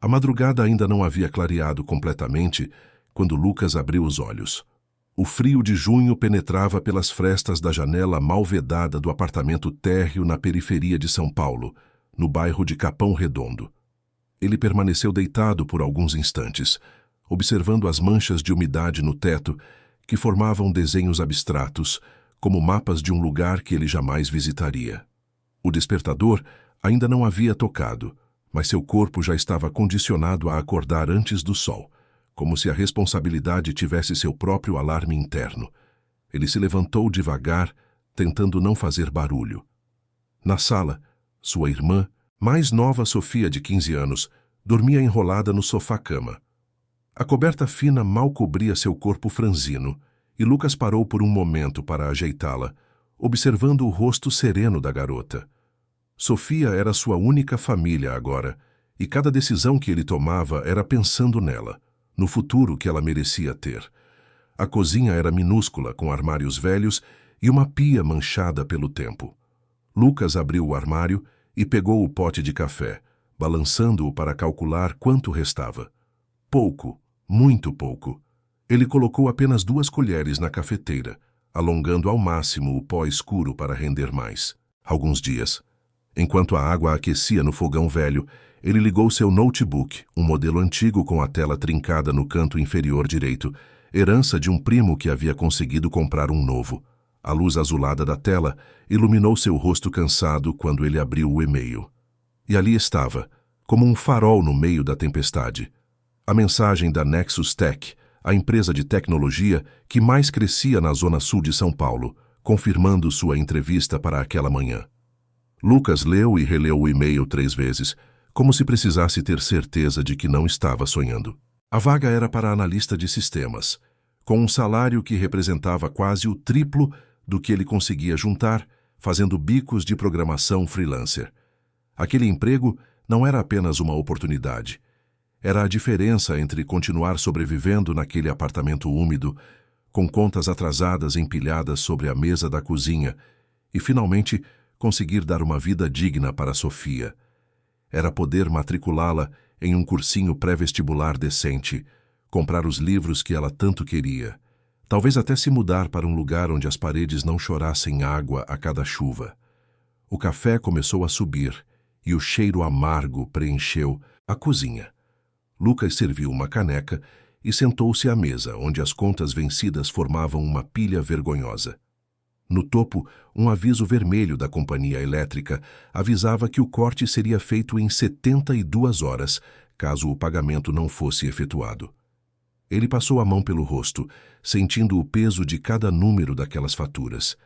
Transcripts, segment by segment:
A madrugada ainda não havia clareado completamente quando Lucas abriu os olhos. O frio de junho penetrava pelas frestas da janela mal vedada do apartamento térreo na periferia de São Paulo, no bairro de Capão Redondo. Ele permaneceu deitado por alguns instantes, observando as manchas de umidade no teto que formavam desenhos abstratos, como mapas de um lugar que ele jamais visitaria. O despertador ainda não havia tocado, mas seu corpo já estava condicionado a acordar antes do sol, como se a responsabilidade tivesse seu próprio alarme interno. Ele se levantou devagar, tentando não fazer barulho. Na sala, sua irmã, mais nova Sofia de 15 anos, dormia enrolada no sofá-cama. A coberta fina mal cobria seu corpo franzino, e Lucas parou por um momento para ajeitá-la, observando o rosto sereno da garota. Sofia era sua única família agora, e cada decisão que ele tomava era pensando nela, no futuro que ela merecia ter. A cozinha era minúscula, com armários velhos e uma pia manchada pelo tempo. Lucas abriu o armário e pegou o pote de café, balançando-o para calcular quanto restava. Pouco, muito pouco. Ele colocou apenas 2 colheres na cafeteira, alongando ao máximo o pó escuro para render mais. Alguns dias. Enquanto a água aquecia no fogão velho, ele ligou seu notebook, um modelo antigo com a tela trincada no canto inferior direito, herança de um primo que havia conseguido comprar um novo. A luz azulada da tela iluminou seu rosto cansado quando ele abriu o e-mail. E ali estava, como um farol no meio da tempestade. A mensagem da Nexus Tech, a empresa de tecnologia que mais crescia na zona sul de São Paulo, confirmando sua entrevista para aquela manhã. Lucas leu e releu o e-mail 3 vezes, como se precisasse ter certeza de que não estava sonhando. A vaga era para analista de sistemas, com um salário que representava quase o triplo do que ele conseguia juntar, fazendo bicos de programação freelancer. Aquele emprego não era apenas uma oportunidade. Era a diferença entre continuar sobrevivendo naquele apartamento úmido, com contas atrasadas empilhadas sobre a mesa da cozinha, e finalmente conseguir dar uma vida digna para Sofia. Era poder matriculá-la em um cursinho pré-vestibular decente, comprar os livros que ela tanto queria, talvez até se mudar para um lugar onde as paredes não chorassem água a cada chuva. O café começou a subir e o cheiro amargo preencheu a cozinha. Lucas serviu uma caneca e sentou-se à mesa, onde as contas vencidas formavam uma pilha vergonhosa. No topo, um aviso vermelho da companhia elétrica avisava que o corte seria feito em 72 horas, caso o pagamento não fosse efetuado. Ele passou a mão pelo rosto, sentindo o peso de cada número daquelas faturas.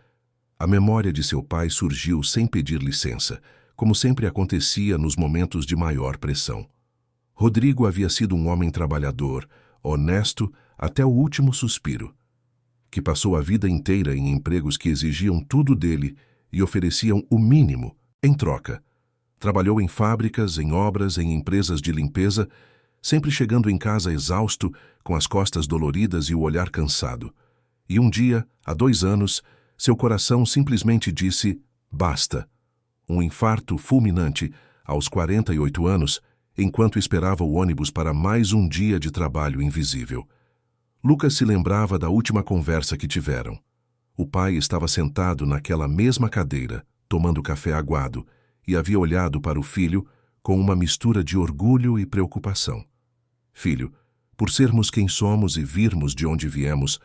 A memória de seu pai surgiu sem pedir licença, como sempre acontecia nos momentos de maior pressão. Rodrigo havia sido um homem trabalhador, honesto até o último suspiro, que passou a vida inteira em empregos que exigiam tudo dele e ofereciam o mínimo em troca. Trabalhou em fábricas, em obras, em empresas de limpeza, sempre chegando em casa exausto, com as costas doloridas e o olhar cansado. E um dia, há 2 anos, seu coração simplesmente disse, basta. Um infarto fulminante, aos 48 anos, enquanto esperava o ônibus para mais um dia de trabalho invisível. Lucas se lembrava da última conversa que tiveram. O pai estava sentado naquela mesma cadeira, tomando café aguado, e havia olhado para o filho com uma mistura de orgulho e preocupação. Filho, por sermos quem somos e virmos de onde viemos,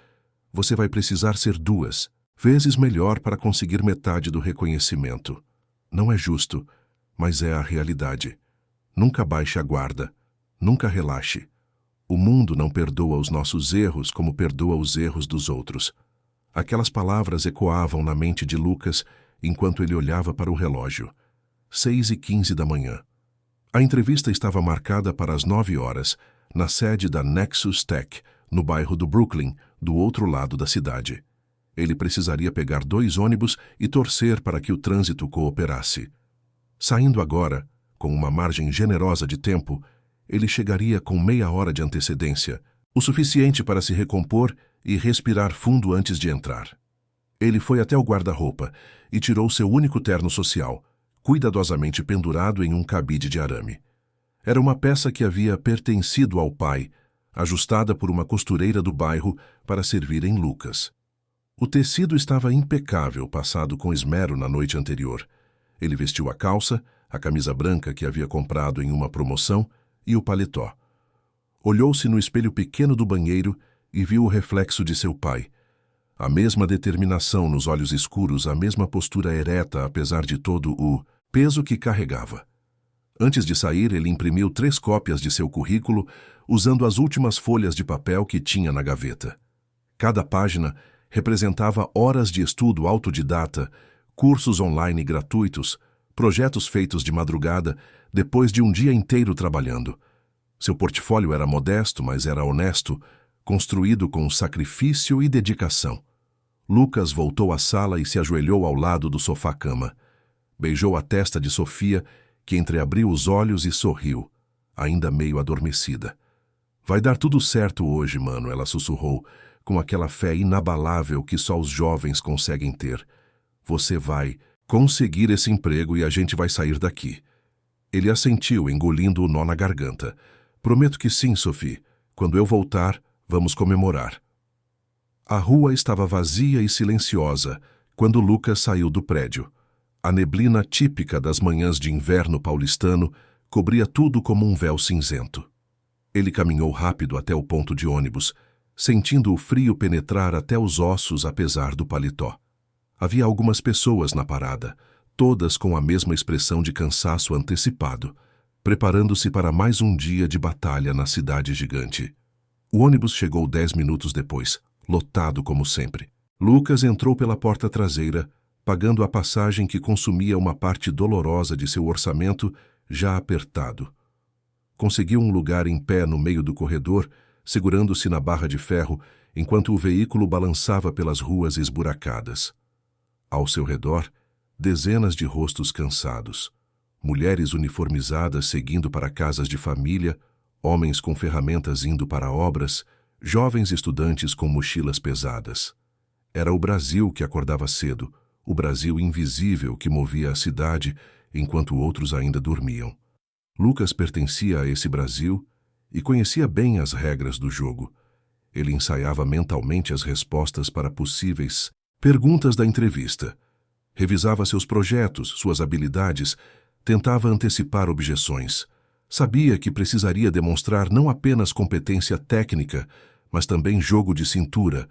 você vai precisar ser 2 vezes melhor para conseguir metade do reconhecimento. Não é justo, mas é a realidade. Nunca baixe a guarda, nunca relaxe. O mundo não perdoa os nossos erros como perdoa os erros dos outros. Aquelas palavras ecoavam na mente de Lucas enquanto ele olhava para o relógio. 6h15 da manhã. A entrevista estava marcada para as 9 horas, na sede da Nexus Tech, no bairro do Brooklyn, do outro lado da cidade. Ele precisaria pegar 2 ônibus e torcer para que o trânsito cooperasse. Saindo agora, com uma margem generosa de tempo, ele chegaria com meia hora de antecedência, o suficiente para se recompor e respirar fundo antes de entrar. Ele foi até o guarda-roupa e tirou seu único terno social, cuidadosamente pendurado em um cabide de arame. Era uma peça que havia pertencido ao pai, ajustada por uma costureira do bairro para servir em Lucas. O tecido estava impecável, passado com esmero na noite anterior. Ele vestiu a calça, a camisa branca que havia comprado em uma promoção e o paletó. Olhou-se no espelho pequeno do banheiro e viu o reflexo de seu pai. A mesma determinação nos olhos escuros, a mesma postura ereta apesar de todo o peso que carregava. Antes de sair, ele imprimiu 3 cópias de seu currículo, usando as últimas folhas de papel que tinha na gaveta. Cada página representava horas de estudo autodidata, cursos online gratuitos, projetos feitos de madrugada, depois de um dia inteiro trabalhando. Seu portfólio era modesto, mas era honesto, construído com sacrifício e dedicação. Lucas voltou à sala e se ajoelhou ao lado do sofá-cama. Beijou a testa de Sofia, que entreabriu os olhos e sorriu, ainda meio adormecida. Vai dar tudo certo hoje, mano, ela sussurrou, com aquela fé inabalável que só os jovens conseguem ter. Você vai conseguir esse emprego e a gente vai sair daqui. Ele assentiu, engolindo o nó na garganta. Prometo que sim, Sophie. Quando eu voltar, vamos comemorar. A rua estava vazia e silenciosa quando Lucas saiu do prédio. A neblina típica das manhãs de inverno paulistano cobria tudo como um véu cinzento. Ele caminhou rápido até o ponto de ônibus, sentindo o frio penetrar até os ossos apesar do paletó. Havia algumas pessoas na parada, todas com a mesma expressão de cansaço antecipado, preparando-se para mais um dia de batalha na cidade gigante. O ônibus chegou 10 minutos depois, lotado como sempre. Lucas entrou pela porta traseira, pagando a passagem que consumia uma parte dolorosa de seu orçamento já apertado. Conseguiu um lugar em pé no meio do corredor, segurando-se na barra de ferro, enquanto o veículo balançava pelas ruas esburacadas. Ao seu redor, dezenas de rostos cansados. Mulheres uniformizadas seguindo para casas de família, homens com ferramentas indo para obras, jovens estudantes com mochilas pesadas. Era o Brasil que acordava cedo, o Brasil invisível que movia a cidade enquanto outros ainda dormiam. Lucas pertencia a esse Brasil e conhecia bem as regras do jogo. Ele ensaiava mentalmente as respostas para possíveis perguntas da entrevista. Revisava seus projetos, suas habilidades, tentava antecipar objeções. Sabia que precisaria demonstrar não apenas competência técnica, mas também jogo de cintura,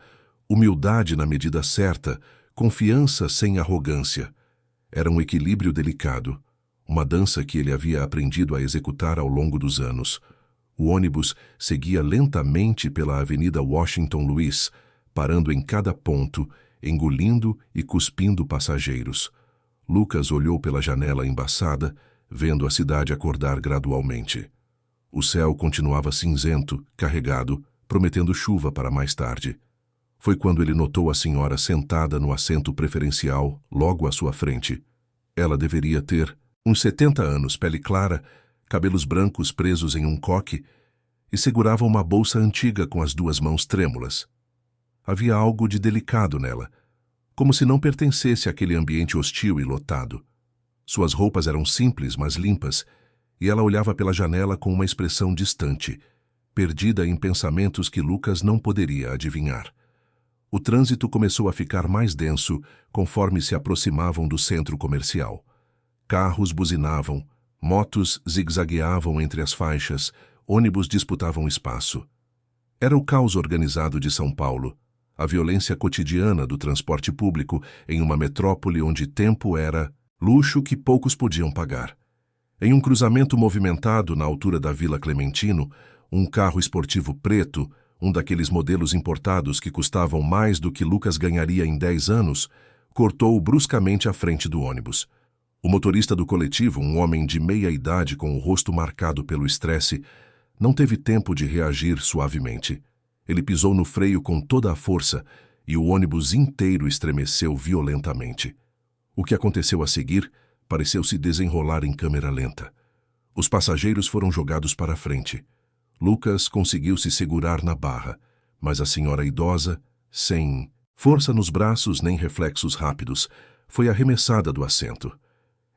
humildade na medida certa, confiança sem arrogância. Era um equilíbrio delicado, uma dança que ele havia aprendido a executar ao longo dos anos. O ônibus seguia lentamente pela Avenida Washington Luiz, parando em cada ponto, engolindo e cuspindo passageiros. Lucas olhou pela janela embaçada, vendo a cidade acordar gradualmente. O céu continuava cinzento, carregado, prometendo chuva para mais tarde. Foi quando ele notou a senhora sentada no assento preferencial, logo à sua frente. Ela deveria ter uns 70 anos, pele clara, cabelos brancos presos em um coque, e segurava uma bolsa antiga com as 2 mãos trêmulas. Havia algo de delicado nela, como se não pertencesse àquele ambiente hostil e lotado. Suas roupas eram simples, mas limpas, e ela olhava pela janela com uma expressão distante, perdida em pensamentos que Lucas não poderia adivinhar. O trânsito começou a ficar mais denso conforme se aproximavam do centro comercial. Carros buzinavam, motos zigue-zagueavam entre as faixas, ônibus disputavam espaço. Era o caos organizado de São Paulo, a violência cotidiana do transporte público em uma metrópole onde tempo era luxo que poucos podiam pagar. Em um cruzamento movimentado na altura da Vila Clementino, um carro esportivo preto, um daqueles modelos importados que custavam mais do que Lucas ganharia em 10 anos, cortou bruscamente à frente do ônibus. O motorista do coletivo, um homem de meia idade com o rosto marcado pelo estresse, não teve tempo de reagir suavemente. Ele pisou no freio com toda a força e o ônibus inteiro estremeceu violentamente. O que aconteceu a seguir pareceu se desenrolar em câmera lenta. Os passageiros foram jogados para a frente. Lucas conseguiu se segurar na barra, mas a senhora idosa, sem força nos braços nem reflexos rápidos, foi arremessada do assento.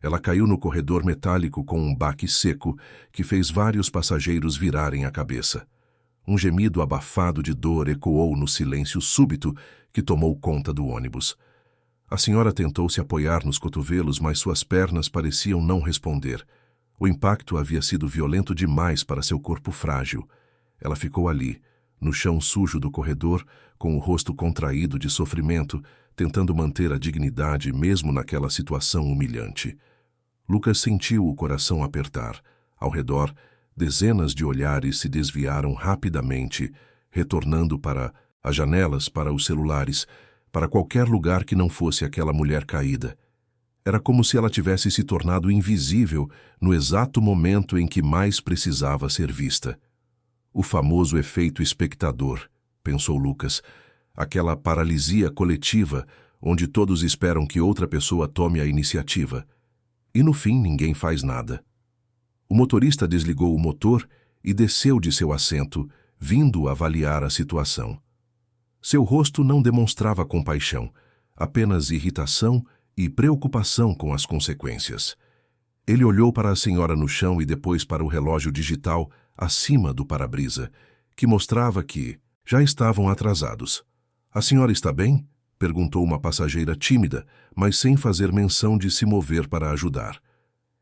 Ela caiu no corredor metálico com um baque seco que fez vários passageiros virarem a cabeça. Um gemido abafado de dor ecoou no silêncio súbito que tomou conta do ônibus. A senhora tentou se apoiar nos cotovelos, mas suas pernas pareciam não responder. O impacto havia sido violento demais para seu corpo frágil. Ela ficou ali, no chão sujo do corredor, com o rosto contraído de sofrimento, tentando manter a dignidade mesmo naquela situação humilhante. Lucas sentiu o coração apertar. Ao redor, dezenas de olhares se desviaram rapidamente, retornando para as janelas, para os celulares, para qualquer lugar que não fosse aquela mulher caída. Era como se ela tivesse se tornado invisível no exato momento em que mais precisava ser vista. O famoso efeito espectador, pensou Lucas, aquela paralisia coletiva onde todos esperam que outra pessoa tome a iniciativa. E no fim ninguém faz nada. O motorista desligou o motor e desceu de seu assento, vindo avaliar a situação. Seu rosto não demonstrava compaixão, apenas irritação e preocupação com as consequências. Ele olhou para a senhora no chão e depois para o relógio digital acima do para-brisa, que mostrava que já estavam atrasados. "A senhora está bem?" perguntou uma passageira tímida, mas sem fazer menção de se mover para ajudar.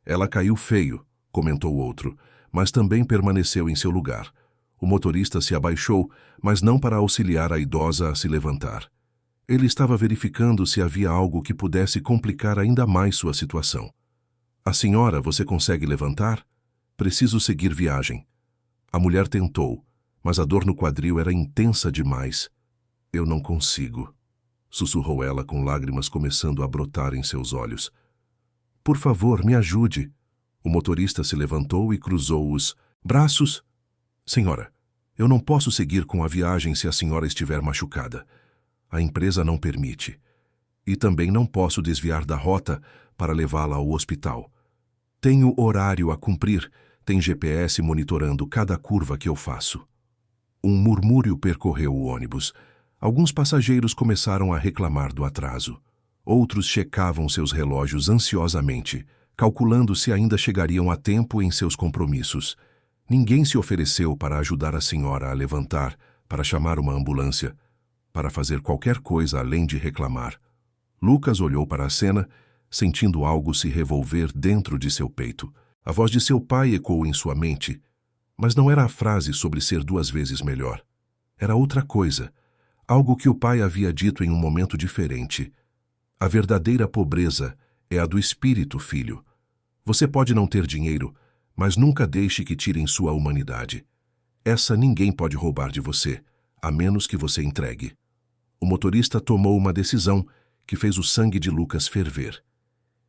"Ela caiu feio", comentou outro, mas também permaneceu em seu lugar. O motorista se abaixou, mas não para auxiliar a idosa a se levantar. Ele estava verificando se havia algo que pudesse complicar ainda mais sua situação. "A senhora, você consegue levantar? Preciso seguir viagem." A mulher tentou, mas a dor no quadril era intensa demais. "Eu não consigo", sussurrou ela com lágrimas começando a brotar em seus olhos. "Por favor, me ajude." O motorista se levantou e cruzou os braços. "Senhora, eu não posso seguir com a viagem se a senhora estiver machucada. A empresa não permite. E também não posso desviar da rota para levá-la ao hospital. Tenho horário a cumprir, tem GPS monitorando cada curva que eu faço." Um murmúrio percorreu o ônibus. Alguns passageiros começaram a reclamar do atraso. Outros checavam seus relógios ansiosamente, calculando se ainda chegariam a tempo em seus compromissos. Ninguém se ofereceu para ajudar a senhora a levantar, para chamar uma ambulância, para fazer qualquer coisa além de reclamar. Lucas olhou para a cena, sentindo algo se revolver dentro de seu peito. A voz de seu pai ecoou em sua mente, mas não era a frase sobre ser 2 vezes melhor. Era outra coisa, algo que o pai havia dito em um momento diferente. "A verdadeira pobreza é a do espírito, filho. Você pode não ter dinheiro, mas nunca deixe que tirem sua humanidade. Essa ninguém pode roubar de você, a menos que você entregue." O motorista tomou uma decisão que fez o sangue de Lucas ferver.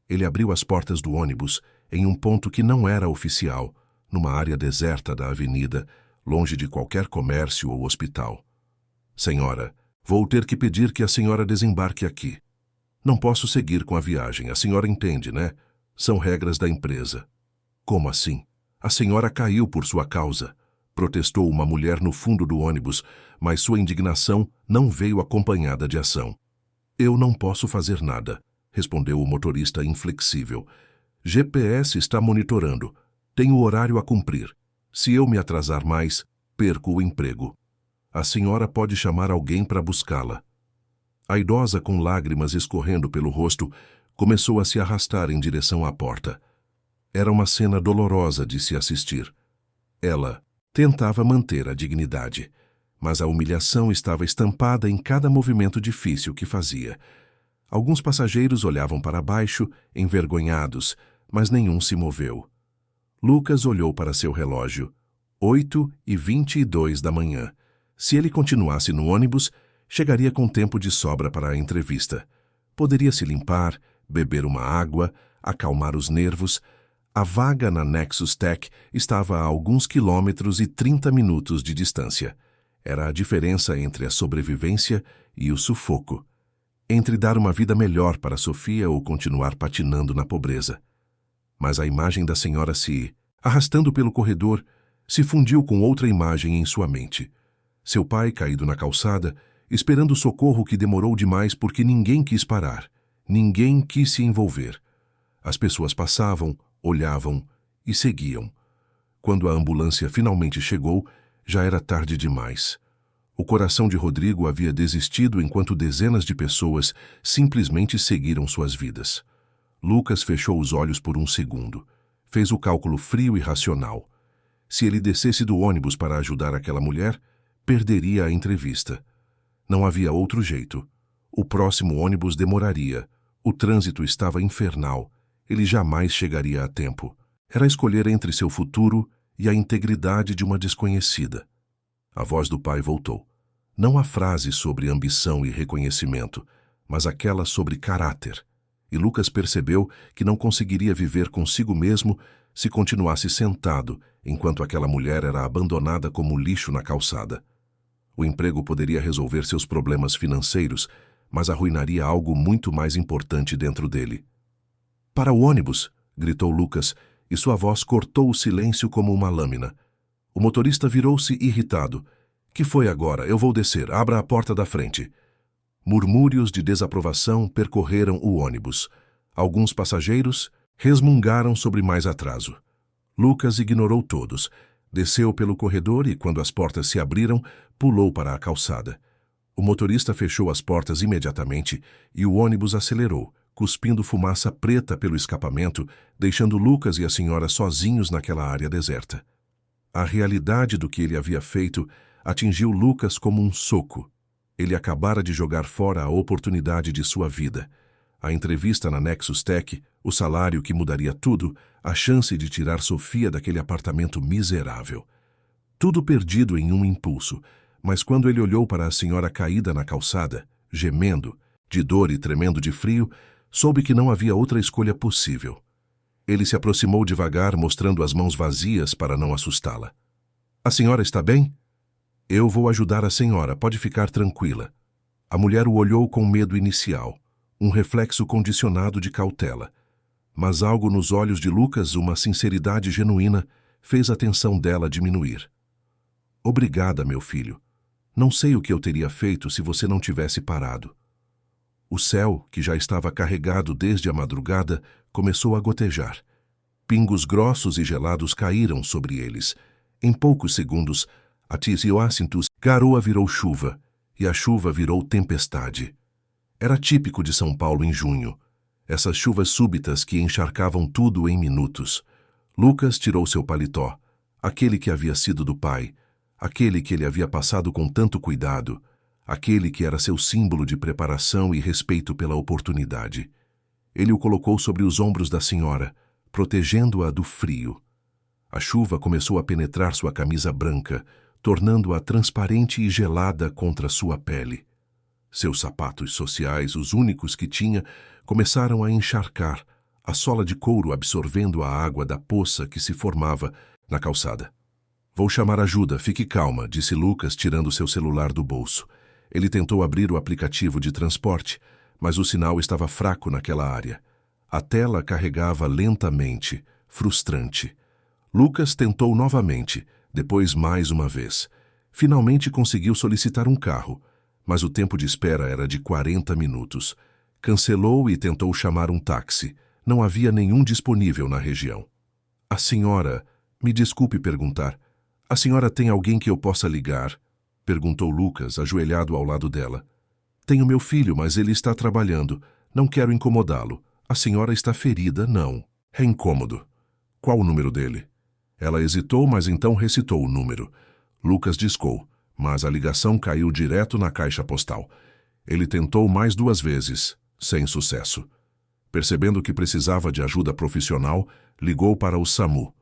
Ele abriu as portas do ônibus em um ponto que não era oficial, numa área deserta da avenida, longe de qualquer comércio ou hospital. "Senhora, vou ter que pedir que a senhora desembarque aqui. Não posso seguir com a viagem, a senhora entende, né? São regras da empresa." "Como assim? A senhora caiu por sua causa", protestou uma mulher no fundo do ônibus, mas sua indignação não veio acompanhada de ação. "Eu não posso fazer nada", respondeu o motorista inflexível. "GPS está monitorando. Tenho horário a cumprir. Se eu me atrasar mais, perco o emprego. A senhora pode chamar alguém para buscá-la." A idosa, com lágrimas escorrendo pelo rosto, começou a se arrastar em direção à porta. Era uma cena dolorosa de se assistir. Ela tentava manter a dignidade, mas a humilhação estava estampada em cada movimento difícil que fazia. Alguns passageiros olhavam para baixo, envergonhados, mas nenhum se moveu. Lucas olhou para seu relógio. 8h22 da manhã. Se ele continuasse no ônibus, chegaria com tempo de sobra para a entrevista. Poderia se limpar, beber uma água, acalmar os nervos. A vaga na Nexus Tech estava a alguns quilômetros e 30 minutos de distância. Era a diferença entre a sobrevivência e o sufoco. Entre dar uma vida melhor para Sofia ou continuar patinando na pobreza. Mas a imagem da senhora se arrastando pelo corredor se fundiu com outra imagem em sua mente. Seu pai caído na calçada, esperando socorro que demorou demais porque ninguém quis parar. Ninguém quis se envolver. As pessoas passavam, olhavam e seguiam. Quando a ambulância finalmente chegou, já era tarde demais. O coração de Rodrigo havia desistido enquanto dezenas de pessoas simplesmente seguiram suas vidas. Lucas fechou os olhos por um segundo. Fez o cálculo frio e racional. Se ele descesse do ônibus para ajudar aquela mulher, perderia a entrevista. Não havia outro jeito. O próximo ônibus demoraria. O trânsito estava infernal. Ele jamais chegaria a tempo. Era escolher entre seu futuro e a integridade de uma desconhecida. A voz do pai voltou. Não a frase sobre ambição e reconhecimento, mas aquela sobre caráter. E Lucas percebeu que não conseguiria viver consigo mesmo se continuasse sentado enquanto aquela mulher era abandonada como lixo na calçada. O emprego poderia resolver seus problemas financeiros, mas arruinaria algo muito mais importante dentro dele. "Para o ônibus!" gritou Lucas, e sua voz cortou o silêncio como uma lâmina. O motorista virou-se irritado. "Que foi agora? Eu vou descer. Abra a porta da frente." Murmúrios de desaprovação percorreram o ônibus. Alguns passageiros resmungaram sobre mais atraso. Lucas ignorou todos. Desceu pelo corredor e, quando as portas se abriram, pulou para a calçada. O motorista fechou as portas imediatamente e o ônibus acelerou, cuspindo fumaça preta pelo escapamento, deixando Lucas e a senhora sozinhos naquela área deserta. A realidade do que ele havia feito atingiu Lucas como um soco. Ele acabara de jogar fora a oportunidade de sua vida. A entrevista na Nexus Tech, o salário que mudaria tudo, a chance de tirar Sofia daquele apartamento miserável. Tudo perdido em um impulso, mas quando ele olhou para a senhora caída na calçada, gemendo, de dor e tremendo de frio, soube que não havia outra escolha possível. Ele se aproximou devagar, mostrando as mãos vazias para não assustá-la. "A senhora está bem?" "Eu vou ajudar a senhora, pode ficar tranquila." A mulher o olhou com medo inicial, um reflexo condicionado de cautela. Mas algo nos olhos de Lucas, uma sinceridade genuína, fez a tensão dela diminuir. "Obrigada, meu filho. Não sei o que eu teria feito se você não tivesse parado." O céu, que já estava carregado desde a madrugada, começou a gotejar. Pingos grossos e gelados caíram sobre eles. Em poucos segundos, a Tiziócintus garoa virou chuva, e a chuva virou tempestade. Era típico de São Paulo em junho. Essas chuvas súbitas que encharcavam tudo em minutos. Lucas tirou seu paletó, aquele que havia sido do pai, aquele que ele havia passado com tanto cuidado, aquele que era seu símbolo de preparação e respeito pela oportunidade. Ele o colocou sobre os ombros da senhora, protegendo-a do frio. A chuva começou a penetrar sua camisa branca, tornando-a transparente e gelada contra sua pele. Seus sapatos sociais, os únicos que tinha, começaram a encharcar, a sola de couro absorvendo a água da poça que se formava na calçada. "Vou chamar ajuda, fique calma", disse Lucas, tirando seu celular do bolso. Ele tentou abrir o aplicativo de transporte, mas o sinal estava fraco naquela área. A tela carregava lentamente, frustrante. Lucas tentou novamente, depois mais uma vez. Finalmente conseguiu solicitar um carro, mas o tempo de espera era de 40 minutos. Cancelou e tentou chamar um táxi. Não havia nenhum disponível na região. "A senhora, me desculpe perguntar, a senhora tem alguém que eu possa ligar?" perguntou Lucas, ajoelhado ao lado dela. "Tenho meu filho, mas ele está trabalhando. Não quero incomodá-lo. A senhora está ferida, não." "É incômodo. Qual o número dele?" Ela hesitou, mas então recitou o número. Lucas discou, mas a ligação caiu direto na caixa postal. Ele tentou mais 2 vezes, sem sucesso. Percebendo que precisava de ajuda profissional, ligou para o SAMU.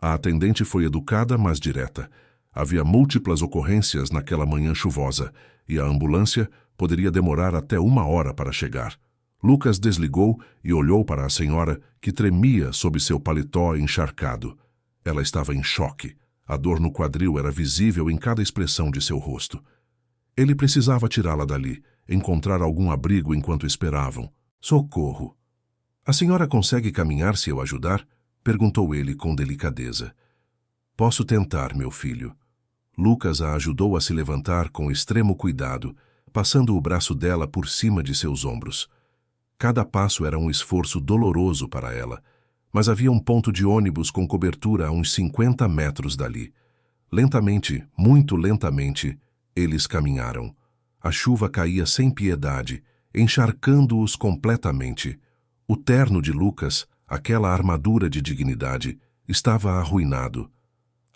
A atendente foi educada, mas direta. Havia múltiplas ocorrências naquela manhã chuvosa, e a ambulância poderia demorar até 1 hora para chegar. Lucas desligou e olhou para a senhora, que tremia sob seu paletó encharcado. Ela estava em choque. A dor no quadril era visível em cada expressão de seu rosto. Ele precisava tirá-la dali, encontrar algum abrigo enquanto esperavam. "Socorro!" "A senhora consegue caminhar se eu ajudar?" perguntou ele com delicadeza. "Posso tentar, meu filho." Lucas a ajudou a se levantar com extremo cuidado, passando o braço dela por cima de seus ombros. Cada passo era um esforço doloroso para ela, mas havia um ponto de ônibus com cobertura a uns 50 metros dali. Lentamente, muito lentamente, eles caminharam. A chuva caía sem piedade, encharcando-os completamente. O terno de Lucas, aquela armadura de dignidade, estava arruinado.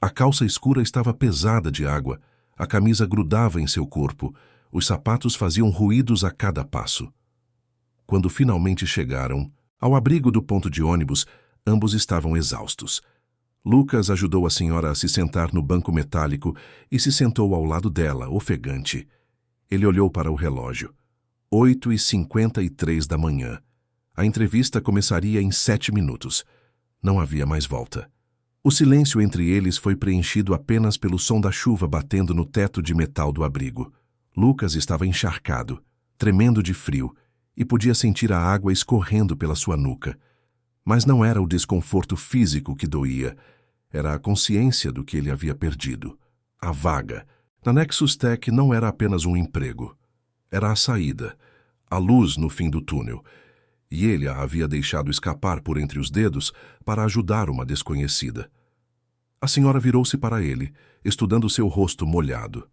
A calça escura estava pesada de água, a camisa grudava em seu corpo, os sapatos faziam ruídos a cada passo. Quando finalmente chegaram, ao abrigo do ponto de ônibus, ambos estavam exaustos. Lucas ajudou a senhora a se sentar no banco metálico e se sentou ao lado dela, ofegante. Ele olhou para o relógio. 8h53 da manhã. A entrevista começaria em 7 minutos. Não havia mais volta. O silêncio entre eles foi preenchido apenas pelo som da chuva batendo no teto de metal do abrigo. Lucas estava encharcado, tremendo de frio, e podia sentir a água escorrendo pela sua nuca. Mas não era o desconforto físico que doía, era a consciência do que ele havia perdido. A vaga. Na Nexus Tech não era apenas um emprego. Era a saída, a luz no fim do túnel. E ele a havia deixado escapar por entre os dedos para ajudar uma desconhecida. A senhora virou-se para ele, estudando seu rosto molhado.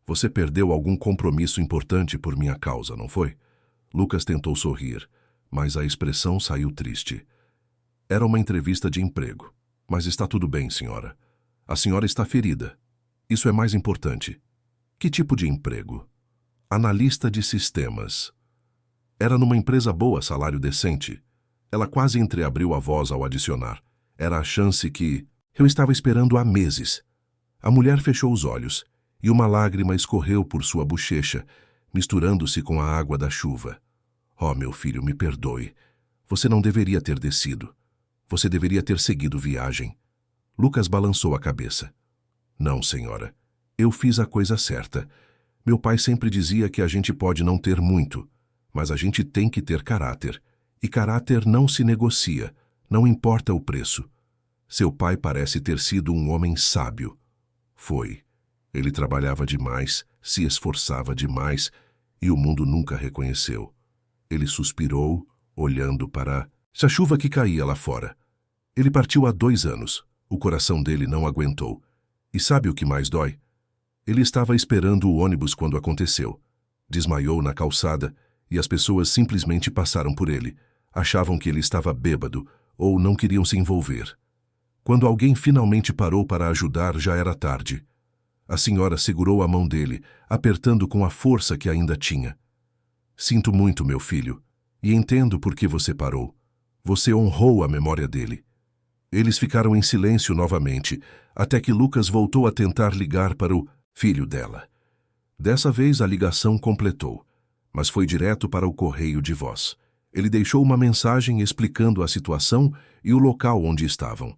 Você perdeu algum compromisso importante por minha causa, não foi? Lucas tentou sorrir, mas a expressão saiu triste. Era uma entrevista de emprego. Mas está tudo bem, senhora. A senhora está ferida. Isso é mais importante. Que tipo de emprego? Analista de sistemas. Era numa empresa boa, salário decente. Ela quase entreabriu a voz ao adicionar. Era a chance que eu estava esperando há meses. A mulher fechou os olhos, e uma lágrima escorreu por sua bochecha, misturando-se com a água da chuva. Oh, meu filho, me perdoe. Você não deveria ter descido. Você deveria ter seguido viagem. Lucas balançou a cabeça. Não, senhora. Eu fiz a coisa certa. Meu pai sempre dizia que a gente pode não ter muito, mas a gente tem que ter caráter. E caráter não se negocia, não importa o preço. Seu pai parece ter sido um homem sábio. Foi. Ele trabalhava demais, se esforçava demais, e o mundo nunca reconheceu. Ele suspirou, olhando para a chuva que caía lá fora. Ele partiu há 2 anos. O coração dele não aguentou. E sabe o que mais dói? Ele estava esperando o ônibus quando aconteceu. Desmaiou na calçada e as pessoas simplesmente passaram por ele. Achavam que ele estava bêbado ou não queriam se envolver. Quando alguém finalmente parou para ajudar, já era tarde. A senhora segurou a mão dele, apertando com a força que ainda tinha. Sinto muito, meu filho, e entendo por que você parou. Você honrou a memória dele. Eles ficaram em silêncio novamente, até que Lucas voltou a tentar ligar para o filho dela. Dessa vez a ligação completou, mas foi direto para o correio de voz. Ele deixou uma mensagem explicando a situação e o local onde estavam.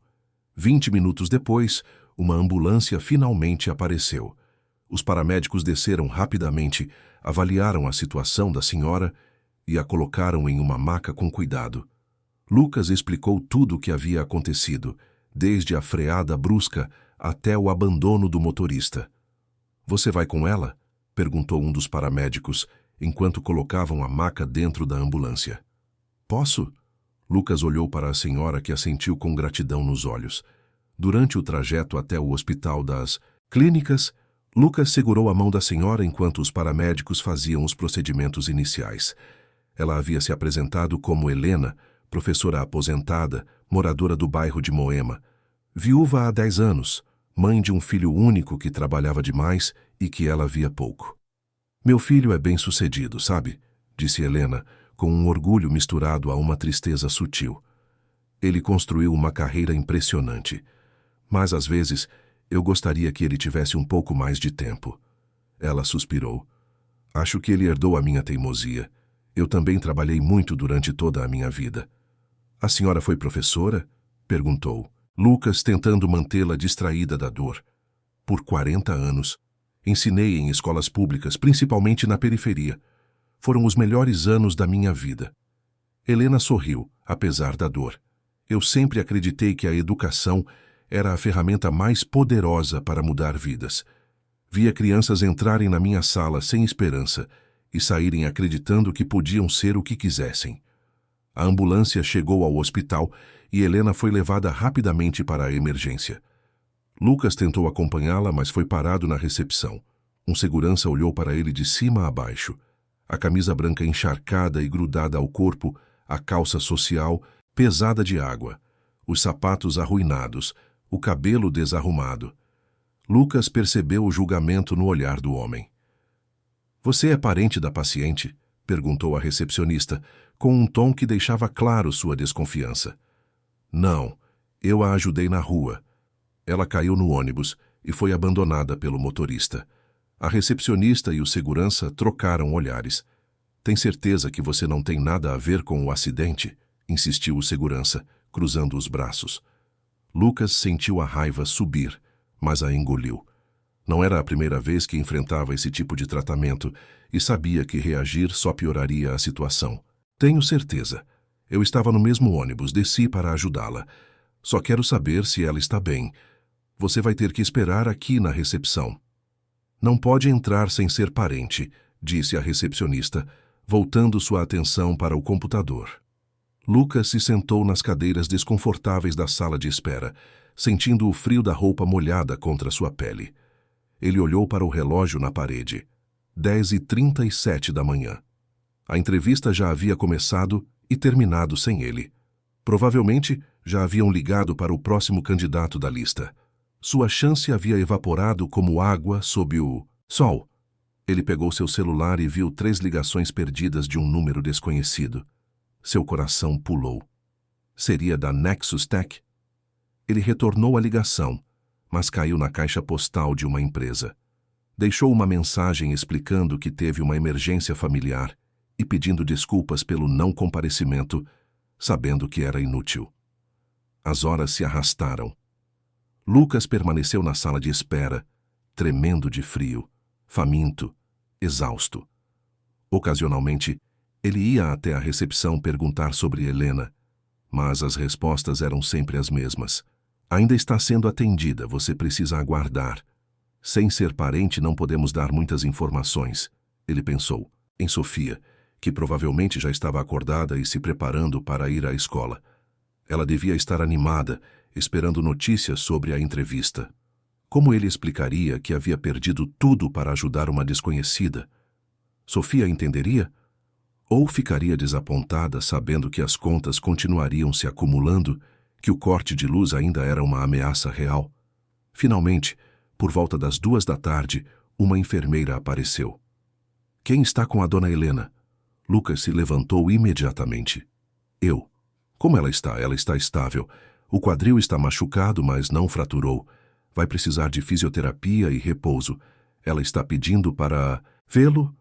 20 minutos depois, uma ambulância finalmente apareceu. Os paramédicos desceram rapidamente, avaliaram a situação da senhora e a colocaram em uma maca com cuidado. Lucas explicou tudo o que havia acontecido, desde a freada brusca até o abandono do motorista. Você vai com ela? Perguntou um dos paramédicos, enquanto colocavam a maca dentro da ambulância. Posso? Lucas olhou para a senhora, que assentiu com gratidão nos olhos. Durante o trajeto até o hospital das clínicas, Lucas segurou a mão da senhora enquanto os paramédicos faziam os procedimentos iniciais. Ela havia se apresentado como Helena, professora aposentada, moradora do bairro de Moema, viúva há 10 anos, mãe de um filho único que trabalhava demais e que ela via pouco. Meu filho é bem-sucedido, sabe? Disse Helena, com um orgulho misturado a uma tristeza sutil. Ele construiu uma carreira impressionante, mas às vezes eu gostaria que ele tivesse um pouco mais de tempo. Ela suspirou. Acho que ele herdou a minha teimosia. Eu também trabalhei muito durante toda a minha vida. A senhora foi professora? Perguntou. Lucas, tentando mantê-la distraída da dor. Por 40 anos. Ensinei em escolas públicas, principalmente na periferia. Foram os melhores anos da minha vida. Helena sorriu, apesar da dor. Eu sempre acreditei que a educação era a ferramenta mais poderosa para mudar vidas. Via crianças entrarem na minha sala sem esperança, e saírem acreditando que podiam ser o que quisessem. A ambulância chegou ao hospital e Helena foi levada rapidamente para a emergência. Lucas tentou acompanhá-la, mas foi parado na recepção. Um segurança olhou para ele de cima a baixo. A camisa branca encharcada e grudada ao corpo, a calça social pesada de água, os sapatos arruinados, o cabelo desarrumado. Lucas percebeu o julgamento no olhar do homem. "Você é parente da paciente?" perguntou a recepcionista, com um tom que deixava claro sua desconfiança. "Não, eu a ajudei na rua. Ela caiu no ônibus e foi abandonada pelo motorista." A recepcionista e o segurança trocaram olhares. "Tem certeza que você não tem nada a ver com o acidente?" insistiu o segurança, cruzando os braços. Lucas sentiu a raiva subir, mas a engoliu. Não era a primeira vez que enfrentava esse tipo de tratamento e sabia que reagir só pioraria a situação. "Tenho certeza. Eu estava no mesmo ônibus, desci para ajudá-la. Só quero saber se ela está bem. Você vai ter que esperar aqui na recepção." "Não pode entrar sem ser parente", disse a recepcionista, voltando sua atenção para o computador. Lucas se sentou nas cadeiras desconfortáveis da sala de espera, sentindo o frio da roupa molhada contra sua pele. Ele olhou para o relógio na parede. 10h37 da manhã. A entrevista já havia começado e terminado sem ele. Provavelmente já haviam ligado para o próximo candidato da lista. Sua chance havia evaporado como água sob o sol. Ele pegou seu celular e viu 3 ligações perdidas de um número desconhecido. Seu coração pulou. Seria da Nexus Tech? Ele retornou a ligação, mas caiu na caixa postal de uma empresa. Deixou uma mensagem explicando que teve uma emergência familiar e pedindo desculpas pelo não comparecimento, sabendo que era inútil. As horas se arrastaram. Lucas permaneceu na sala de espera, tremendo de frio, faminto, exausto. Ocasionalmente, ele ia até a recepção perguntar sobre Helena, mas as respostas eram sempre as mesmas. "Ainda está sendo atendida, você precisa aguardar. Sem ser parente, não podemos dar muitas informações", ele pensou, em Sofia, que provavelmente já estava acordada e se preparando para ir à escola. Ela devia estar animada, esperando notícias sobre a entrevista. Como ele explicaria que havia perdido tudo para ajudar uma desconhecida? Sofia entenderia? Ou ficaria desapontada sabendo que as contas continuariam se acumulando, que o corte de luz ainda era uma ameaça real? Finalmente, por volta das 2 da tarde, uma enfermeira apareceu. "Quem está com a dona Helena?" Lucas se levantou imediatamente. "Eu." "Como ela está?" "Ela está estável. O quadril está machucado, mas não fraturou. Vai precisar de fisioterapia e repouso. Ela está pedindo para vê-lo."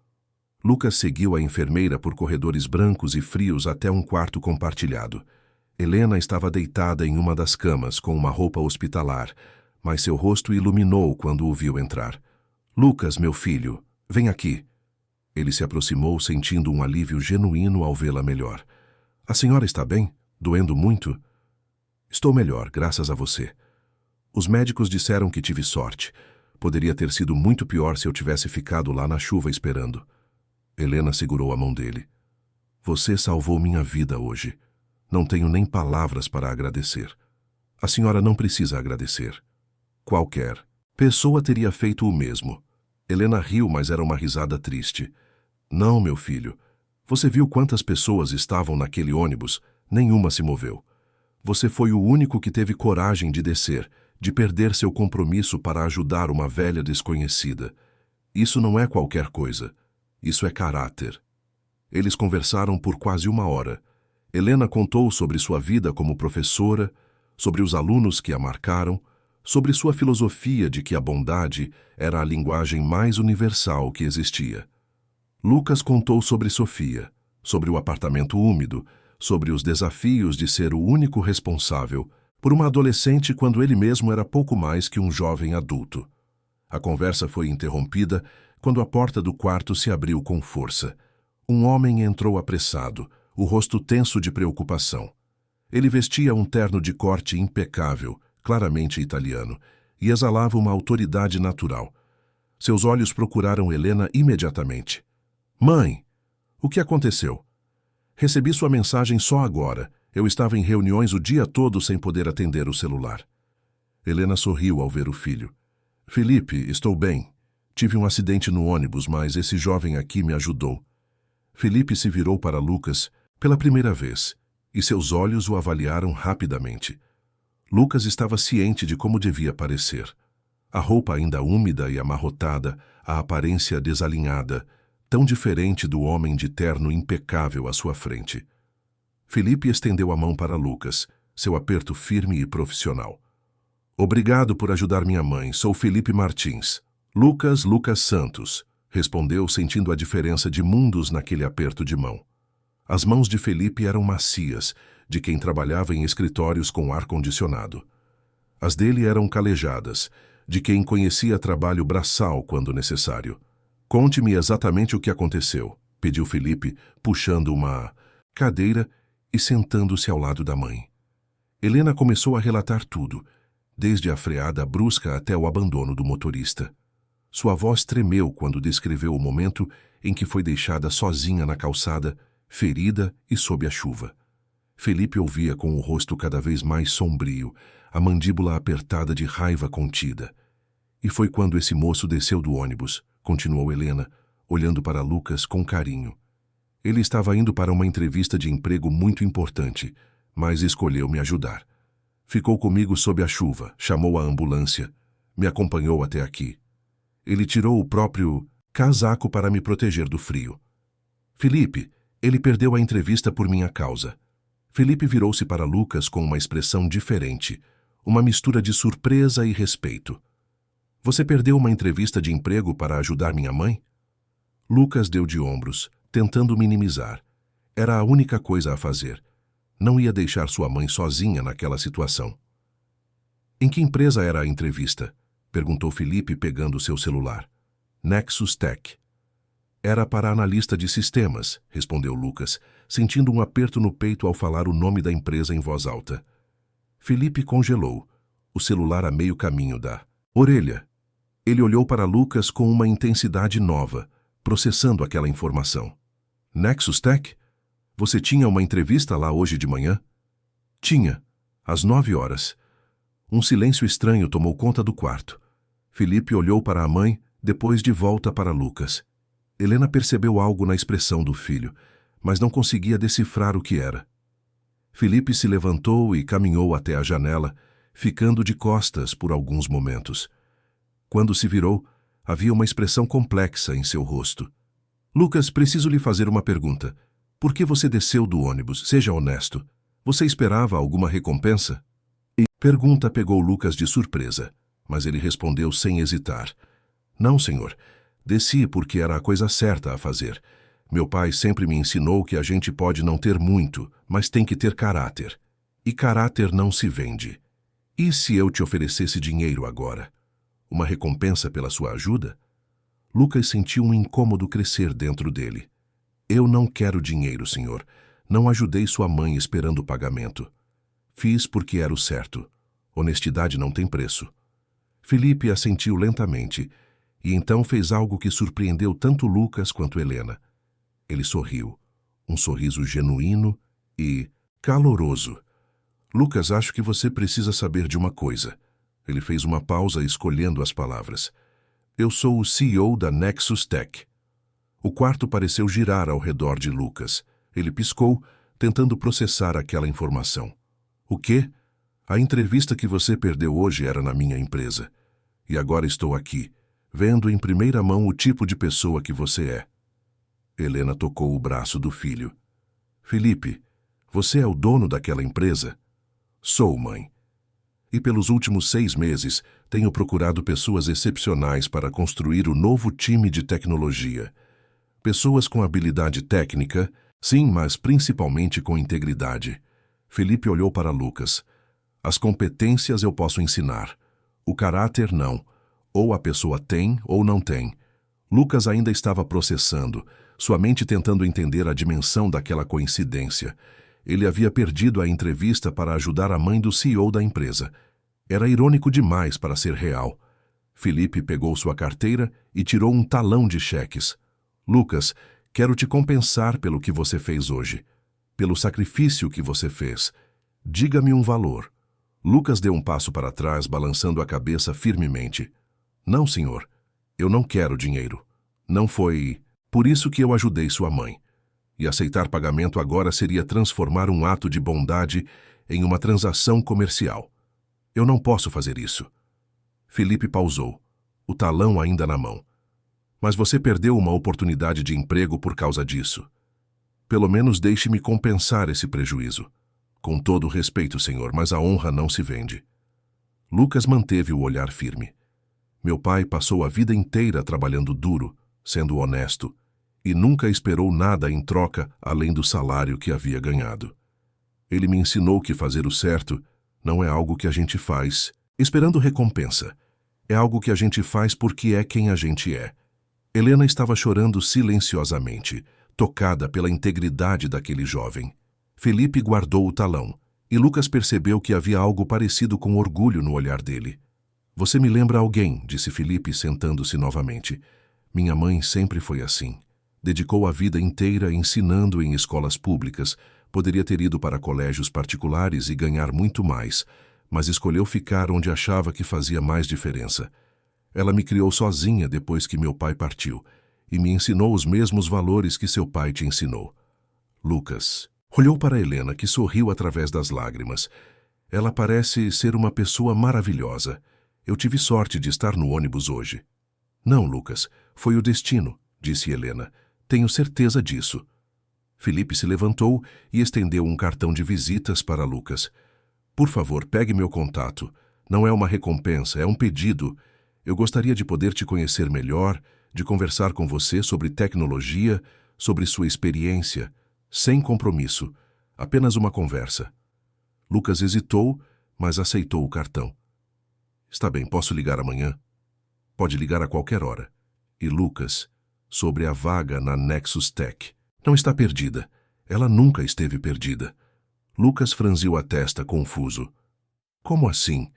Lucas seguiu a enfermeira por corredores brancos e frios até um quarto compartilhado. Helena estava deitada em uma das camas com uma roupa hospitalar, mas seu rosto iluminou quando o viu entrar. "Lucas, meu filho, vem aqui." Ele se aproximou, sentindo um alívio genuíno ao vê-la melhor. "A senhora está bem? Doendo muito?" "Estou melhor, graças a você. Os médicos disseram que tive sorte. Poderia ter sido muito pior se eu tivesse ficado lá na chuva esperando." Helena segurou a mão dele. "Você salvou minha vida hoje. Não tenho nem palavras para agradecer." "A senhora não precisa agradecer. Qualquer pessoa teria feito o mesmo." Helena riu, mas era uma risada triste. "Não, meu filho. Você viu quantas pessoas estavam naquele ônibus? Nenhuma se moveu. Você foi o único que teve coragem de descer, de perder seu compromisso para ajudar uma velha desconhecida. Isso não é qualquer coisa. Isso é caráter." Eles conversaram por quase 1 hora. Helena contou sobre sua vida como professora, sobre os alunos que a marcaram, sobre sua filosofia de que a bondade era a linguagem mais universal que existia. Lucas contou sobre Sofia, sobre o apartamento úmido, sobre os desafios de ser o único responsável por uma adolescente quando ele mesmo era pouco mais que um jovem adulto. A conversa foi interrompida quando a porta do quarto se abriu com força. Um homem entrou apressado, o rosto tenso de preocupação. Ele vestia um terno de corte impecável, claramente italiano, e exalava uma autoridade natural. Seus olhos procuraram Helena imediatamente. Mãe, o que aconteceu? Recebi sua mensagem só agora. Eu estava em reuniões o dia todo sem poder atender o celular. Helena sorriu ao ver o filho. Felipe, estou bem. Tive um acidente no ônibus, mas esse jovem aqui me ajudou. Felipe se virou para Lucas pela primeira vez, e seus olhos o avaliaram rapidamente. Lucas estava ciente de como devia parecer. A roupa ainda úmida e amarrotada, a aparência desalinhada, tão diferente do homem de terno impecável à sua frente. Felipe estendeu a mão para Lucas, seu aperto firme e profissional. Obrigado por ajudar minha mãe, sou Felipe Martins. Lucas Santos, respondeu sentindo a diferença de mundos naquele aperto de mão. As mãos de Felipe eram macias, de quem trabalhava em escritórios com ar-condicionado. As dele eram calejadas, de quem conhecia trabalho braçal quando necessário. Conte-me exatamente o que aconteceu, pediu Felipe, puxando uma cadeira e sentando-se ao lado da mãe. Helena começou a relatar tudo, desde a freada brusca até o abandono do motorista. Sua voz tremeu quando descreveu o momento em que foi deixada sozinha na calçada, ferida e sob a chuva. Felipe ouvia com o rosto cada vez mais sombrio, a mandíbula apertada de raiva contida. E foi quando esse moço desceu do ônibus, continuou Helena, olhando para Lucas com carinho. Ele estava indo para uma entrevista de emprego muito importante, mas escolheu me ajudar. Ficou comigo sob a chuva, chamou a ambulância, me acompanhou até aqui. Ele tirou o próprio casaco para me proteger do frio. Felipe, ele perdeu a entrevista por minha causa. Felipe virou-se para Lucas com uma expressão diferente, uma mistura de surpresa e respeito. Você perdeu uma entrevista de emprego para ajudar minha mãe? Lucas deu de ombros, tentando minimizar. Era a única coisa a fazer. Não ia deixar sua mãe sozinha naquela situação. Em que empresa era a entrevista? Perguntou Felipe pegando seu celular. Nexus Tech. Era para analista de sistemas, respondeu Lucas, sentindo um aperto no peito ao falar o nome da empresa em voz alta. Felipe congelou, o celular a meio caminho da orelha. Ele olhou para Lucas com uma intensidade nova, processando aquela informação. Nexus Tech? Você tinha uma entrevista lá hoje de manhã? Tinha, às 9 horas. Um silêncio estranho tomou conta do quarto. Felipe olhou para a mãe, depois de volta para Lucas. Helena percebeu algo na expressão do filho, mas não conseguia decifrar o que era. Felipe se levantou e caminhou até a janela, ficando de costas por alguns momentos. Quando se virou, havia uma expressão complexa em seu rosto. Lucas, preciso lhe fazer uma pergunta. Por que você desceu do ônibus? Seja honesto. Você esperava alguma recompensa? Pergunta pegou Lucas de surpresa, mas ele respondeu sem hesitar. Não, senhor. Desci porque era a coisa certa a fazer. Meu pai sempre me ensinou que a gente pode não ter muito, mas tem que ter caráter. E caráter não se vende. E se eu te oferecesse dinheiro agora? Uma recompensa pela sua ajuda? Lucas sentiu um incômodo crescer dentro dele. Eu não quero dinheiro, senhor. Não ajudei sua mãe esperando o pagamento. Fiz porque era o certo. Honestidade não tem preço. Felipe assentiu lentamente, e então fez algo que surpreendeu tanto Lucas quanto Helena. Ele sorriu, um sorriso genuíno e caloroso. Lucas, acho que você precisa saber de uma coisa. Ele fez uma pausa escolhendo as palavras. Eu sou o CEO da Nexus Tech. O quarto pareceu girar ao redor de Lucas. Ele piscou, tentando processar aquela informação. O quê? A entrevista que você perdeu hoje era na minha empresa. E agora estou aqui, vendo em primeira mão o tipo de pessoa que você é. Helena tocou o braço do filho. Felipe, você é o dono daquela empresa? Sou, mãe. E pelos últimos 6 meses, tenho procurado pessoas excepcionais para construir o novo time de tecnologia. Pessoas com habilidade técnica, sim, mas principalmente com integridade. Felipe olhou para Lucas. As competências eu posso ensinar. O caráter não. Ou a pessoa tem ou não tem. Lucas ainda estava processando, sua mente tentando entender a dimensão daquela coincidência. Ele havia perdido a entrevista para ajudar a mãe do CEO da empresa. Era irônico demais para ser real. Felipe pegou sua carteira e tirou um talão de cheques. Lucas, Quero te compensar pelo que você fez hoje, pelo sacrifício que você fez. Diga-me um valor. Lucas deu um passo para trás, balançando a cabeça firmemente. Não, senhor. Eu não quero dinheiro. Não foi por isso que eu ajudei sua mãe. E aceitar pagamento agora seria transformar um ato de bondade em uma transação comercial. Eu não posso fazer isso. Felipe pausou, o talão ainda na mão. Mas você perdeu uma oportunidade de emprego por causa disso. Pelo menos deixe-me compensar esse prejuízo. Com todo respeito, senhor, mas a honra não se vende. Lucas manteve o olhar firme. Meu pai passou a vida inteira trabalhando duro, sendo honesto, e nunca esperou nada em troca além do salário que havia ganhado. Ele me ensinou que fazer o certo não é algo que a gente faz esperando recompensa. É algo que a gente faz porque é quem a gente é. Helena estava chorando silenciosamente, tocada pela integridade daquele jovem. Felipe guardou o talão, e Lucas percebeu que havia algo parecido com orgulho no olhar dele. Você me lembra alguém, disse Felipe, sentando-se novamente. Minha mãe sempre foi assim. Dedicou a vida inteira ensinando em escolas públicas, poderia ter ido para colégios particulares e ganhar muito mais, mas escolheu ficar onde achava que fazia mais diferença. Ela me criou sozinha depois que meu pai partiu, e me ensinou os mesmos valores que seu pai te ensinou. Lucas olhou para Helena, que sorriu através das lágrimas. Ela parece ser uma pessoa maravilhosa. Eu tive sorte de estar no ônibus hoje. Não, Lucas, foi o destino, disse Helena. Tenho certeza disso. Felipe se levantou e estendeu um cartão de visitas para Lucas. Por favor, pegue meu contato. Não é uma recompensa, é um pedido. Eu gostaria de poder te conhecer melhor, de conversar com você sobre tecnologia, sobre sua experiência, sem compromisso, apenas uma conversa. Lucas hesitou, mas aceitou o cartão. Está bem, posso ligar amanhã? Pode ligar a qualquer hora. E Lucas, sobre a vaga na Nexus Tech. Não está perdida. Ela nunca esteve perdida. Lucas franziu a testa, confuso. Como assim?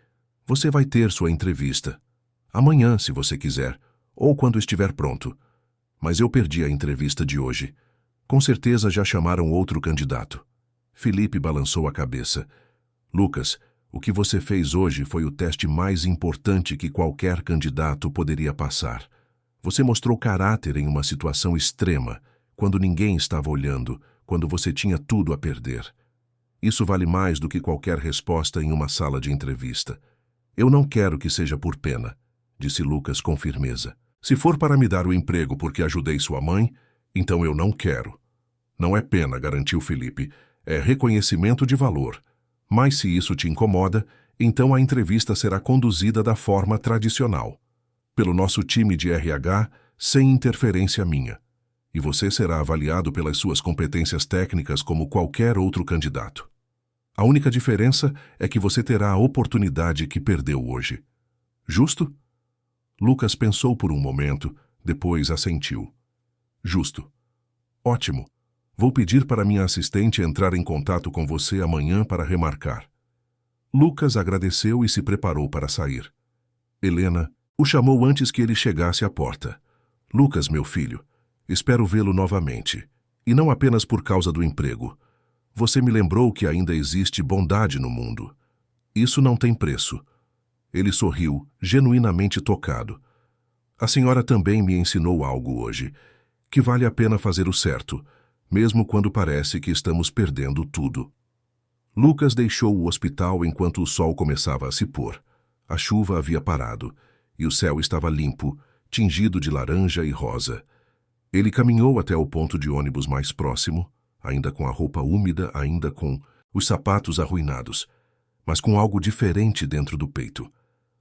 Você vai ter sua entrevista. Amanhã, se você quiser, ou quando estiver pronto. Mas eu perdi a entrevista de hoje. Com certeza já chamaram outro candidato. Felipe balançou a cabeça. Lucas, o que você fez hoje foi o teste mais importante que qualquer candidato poderia passar. Você mostrou caráter em uma situação extrema, quando ninguém estava olhando, quando você tinha tudo a perder. Isso vale mais do que qualquer resposta em uma sala de entrevista. Eu não quero que seja por pena, disse Lucas com firmeza. Se for para me dar o emprego porque ajudei sua mãe, então eu não quero. Não é pena, garantiu Felipe. É reconhecimento de valor. Mas se isso te incomoda, então a entrevista será conduzida da forma tradicional, pelo nosso time de RH, sem interferência minha. E você será avaliado pelas suas competências técnicas como qualquer outro candidato. A única diferença é que você terá a oportunidade que perdeu hoje. Justo? Lucas pensou por um momento, depois assentiu. Justo. Ótimo. Vou pedir para minha assistente entrar em contato com você amanhã para remarcar. Lucas agradeceu e se preparou para sair. Helena o chamou antes que ele chegasse à porta. Lucas, meu filho, espero vê-lo novamente. E não apenas por causa do emprego. Você me lembrou que ainda existe bondade no mundo. Isso não tem preço. Ele sorriu, genuinamente tocado. A senhora também me ensinou algo hoje, que vale a pena fazer o certo, mesmo quando parece que estamos perdendo tudo. Lucas deixou o hospital enquanto o sol começava a se pôr. A chuva havia parado, e o céu estava limpo, tingido de laranja e rosa. Ele caminhou até o ponto de ônibus mais próximo, ainda com a roupa úmida, ainda com os sapatos arruinados, mas com algo diferente dentro do peito.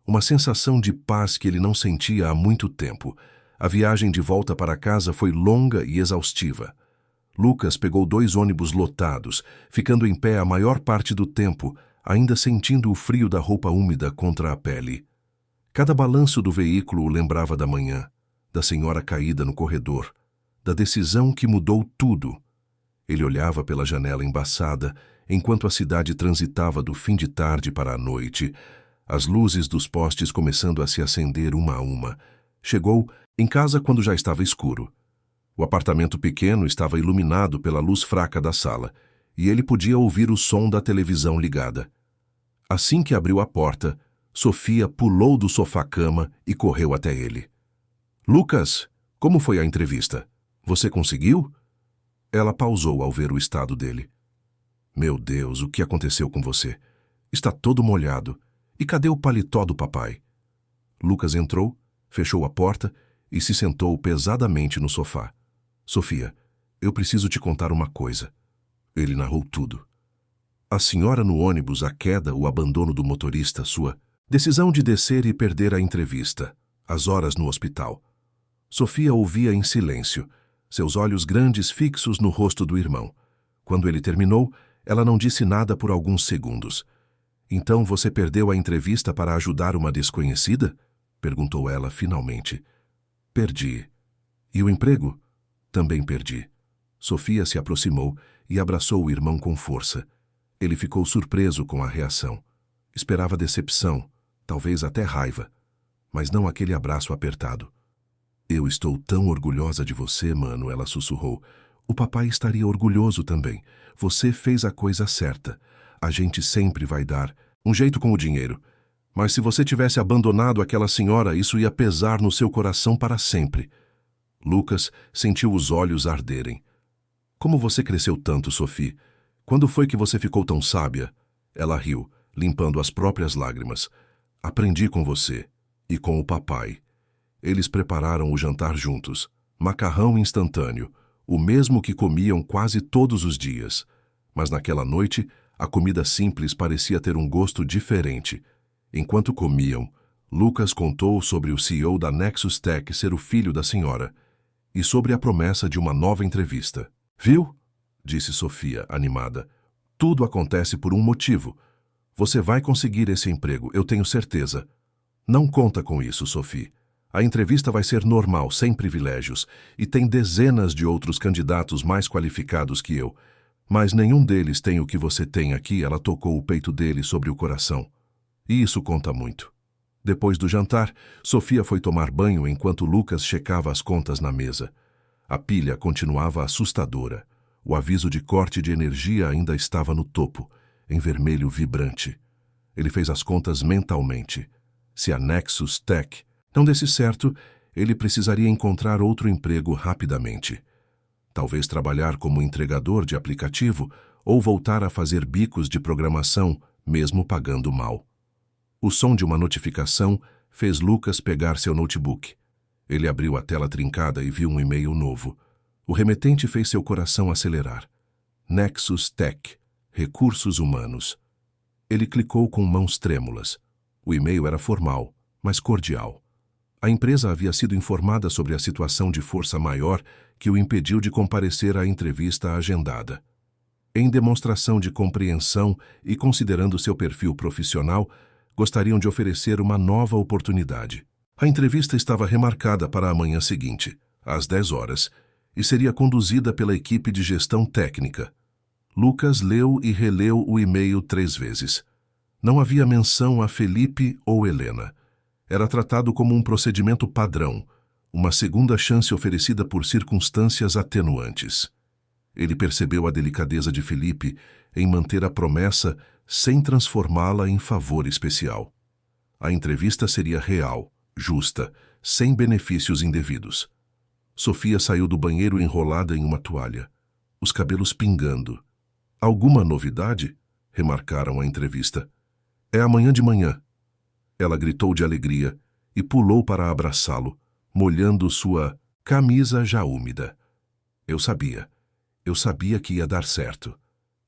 Uma sensação de paz que ele não sentia há muito tempo. A viagem de volta para casa foi longa e exaustiva. Lucas pegou 2 ônibus lotados, ficando em pé a maior parte do tempo, ainda sentindo o frio da roupa úmida contra a pele. Cada balanço do veículo o lembrava da manhã, da senhora caída no corredor, da decisão que mudou tudo. Ele olhava pela janela embaçada, enquanto a cidade transitava do fim de tarde para a noite, as luzes dos postes começando a se acender uma a uma. Chegou em casa quando já estava escuro. O apartamento pequeno estava iluminado pela luz fraca da sala, e ele podia ouvir o som da televisão ligada. Assim que abriu a porta, Sofia pulou do sofá-cama e correu até ele. Lucas, como foi a entrevista? Você conseguiu? Ela pausou ao ver o estado dele. Meu Deus, o que aconteceu com você? Está todo molhado. E cadê o paletó do papai? Lucas entrou, fechou a porta e se sentou pesadamente no sofá. Sofia, eu preciso te contar uma coisa. Ele narrou tudo. A senhora no ônibus, a queda, o abandono do motorista, sua decisão de descer e perder a entrevista, as horas no hospital. Sofia ouvia em silêncio, seus olhos grandes fixos no rosto do irmão. Quando ele terminou, ela não disse nada por alguns segundos. Então você perdeu a entrevista para ajudar uma desconhecida? Perguntou ela finalmente. Perdi. E o emprego? Também perdi. Sofia se aproximou e abraçou o irmão com força. Ele ficou surpreso com a reação. Esperava decepção, talvez até raiva, mas não aquele abraço apertado. Eu estou tão orgulhosa de você, mano, ela sussurrou. O papai estaria orgulhoso também. Você fez a coisa certa. A gente sempre vai dar um jeito com o dinheiro. Mas se você tivesse abandonado aquela senhora, isso ia pesar no seu coração para sempre. Lucas sentiu os olhos arderem. Como você cresceu tanto, Sophie? Quando foi que você ficou tão sábia? Ela riu, limpando as próprias lágrimas. Aprendi com você e com o papai. Eles prepararam o jantar juntos. Macarrão instantâneo, o mesmo que comiam quase todos os dias. Mas naquela noite, a comida simples parecia ter um gosto diferente. Enquanto comiam, Lucas contou sobre o CEO da Nexus Tech ser o filho da senhora e sobre a promessa de uma nova entrevista. Viu? Disse Sofia, animada. Tudo acontece por um motivo. Você vai conseguir esse emprego, eu tenho certeza. Não conta com isso, Sophie. A entrevista vai ser normal, sem privilégios, e tem dezenas de outros candidatos mais qualificados que eu. Mas nenhum deles tem o que você tem aqui, ela tocou o peito dele sobre o coração. E isso conta muito. Depois do jantar, Sofia foi tomar banho enquanto Lucas checava as contas na mesa. A pilha continuava assustadora. O aviso de corte de energia ainda estava no topo, em vermelho vibrante. Ele fez as contas mentalmente. Se a Nexus Tech não desse certo, ele precisaria encontrar outro emprego rapidamente. Talvez trabalhar como entregador de aplicativo ou voltar a fazer bicos de programação, mesmo pagando mal. O som de uma notificação fez Lucas pegar seu notebook. Ele abriu a tela trincada e viu um e-mail novo. O remetente fez seu coração acelerar. Nexus Tech, Recursos Humanos. Ele clicou com mãos trêmulas. O e-mail era formal, mas cordial. A empresa havia sido informada sobre a situação de força maior que o impediu de comparecer à entrevista agendada. Em demonstração de compreensão e considerando seu perfil profissional, gostariam de oferecer uma nova oportunidade. A entrevista estava remarcada para a manhã seguinte, às 10 horas, e seria conduzida pela equipe de gestão técnica. Lucas leu e releu o e-mail 3 vezes. Não havia menção a Felipe ou Helena. Era tratado como um procedimento padrão, uma segunda chance oferecida por circunstâncias atenuantes. Ele percebeu a delicadeza de Felipe em manter a promessa sem transformá-la em favor especial. A entrevista seria real, justa, sem benefícios indevidos. Sofia saiu do banheiro enrolada em uma toalha, os cabelos pingando. Alguma novidade? Remarcaram a entrevista. É amanhã de manhã. Ela gritou de alegria e pulou para abraçá-lo, molhando sua camisa já úmida. Eu sabia que ia dar certo.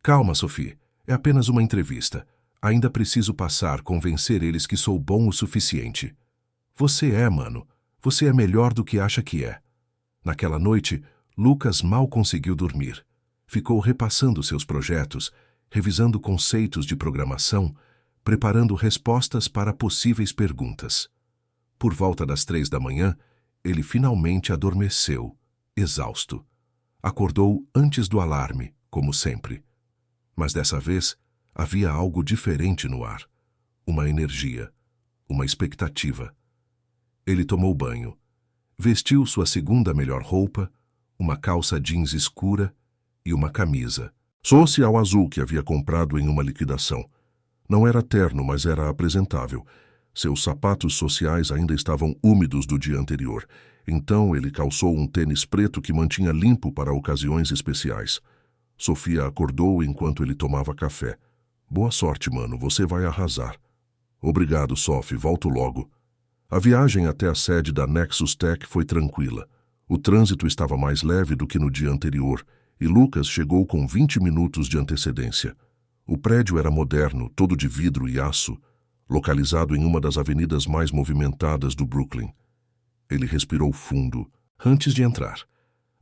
Calma, Sophie, é apenas uma entrevista. Ainda preciso passar, convencer eles que sou bom o suficiente. Você é, mano. Você é melhor do que acha que é. Naquela noite, Lucas mal conseguiu dormir. Ficou repassando seus projetos, revisando conceitos de programação, preparando respostas para possíveis perguntas. Por volta das 3 da manhã, ele finalmente adormeceu, exausto. Acordou antes do alarme, como sempre. Mas dessa vez, havia algo diferente no ar. Uma energia, uma expectativa. Ele tomou banho, vestiu sua segunda melhor roupa, uma calça jeans escura e uma camisa social azul que havia comprado em uma liquidação. Não era terno, mas era apresentável. Seus sapatos sociais ainda estavam úmidos do dia anterior, então ele calçou um tênis preto que mantinha limpo para ocasiões especiais. Sofia acordou enquanto ele tomava café. Boa sorte, mano, você vai arrasar. Obrigado, Sophie, volto logo. A viagem até a sede da Nexus Tech foi tranquila. O trânsito estava mais leve do que no dia anterior, e Lucas chegou com 20 minutos de antecedência. O prédio era moderno, todo de vidro e aço, localizado em uma das avenidas mais movimentadas do Brooklyn. Ele respirou fundo antes de entrar.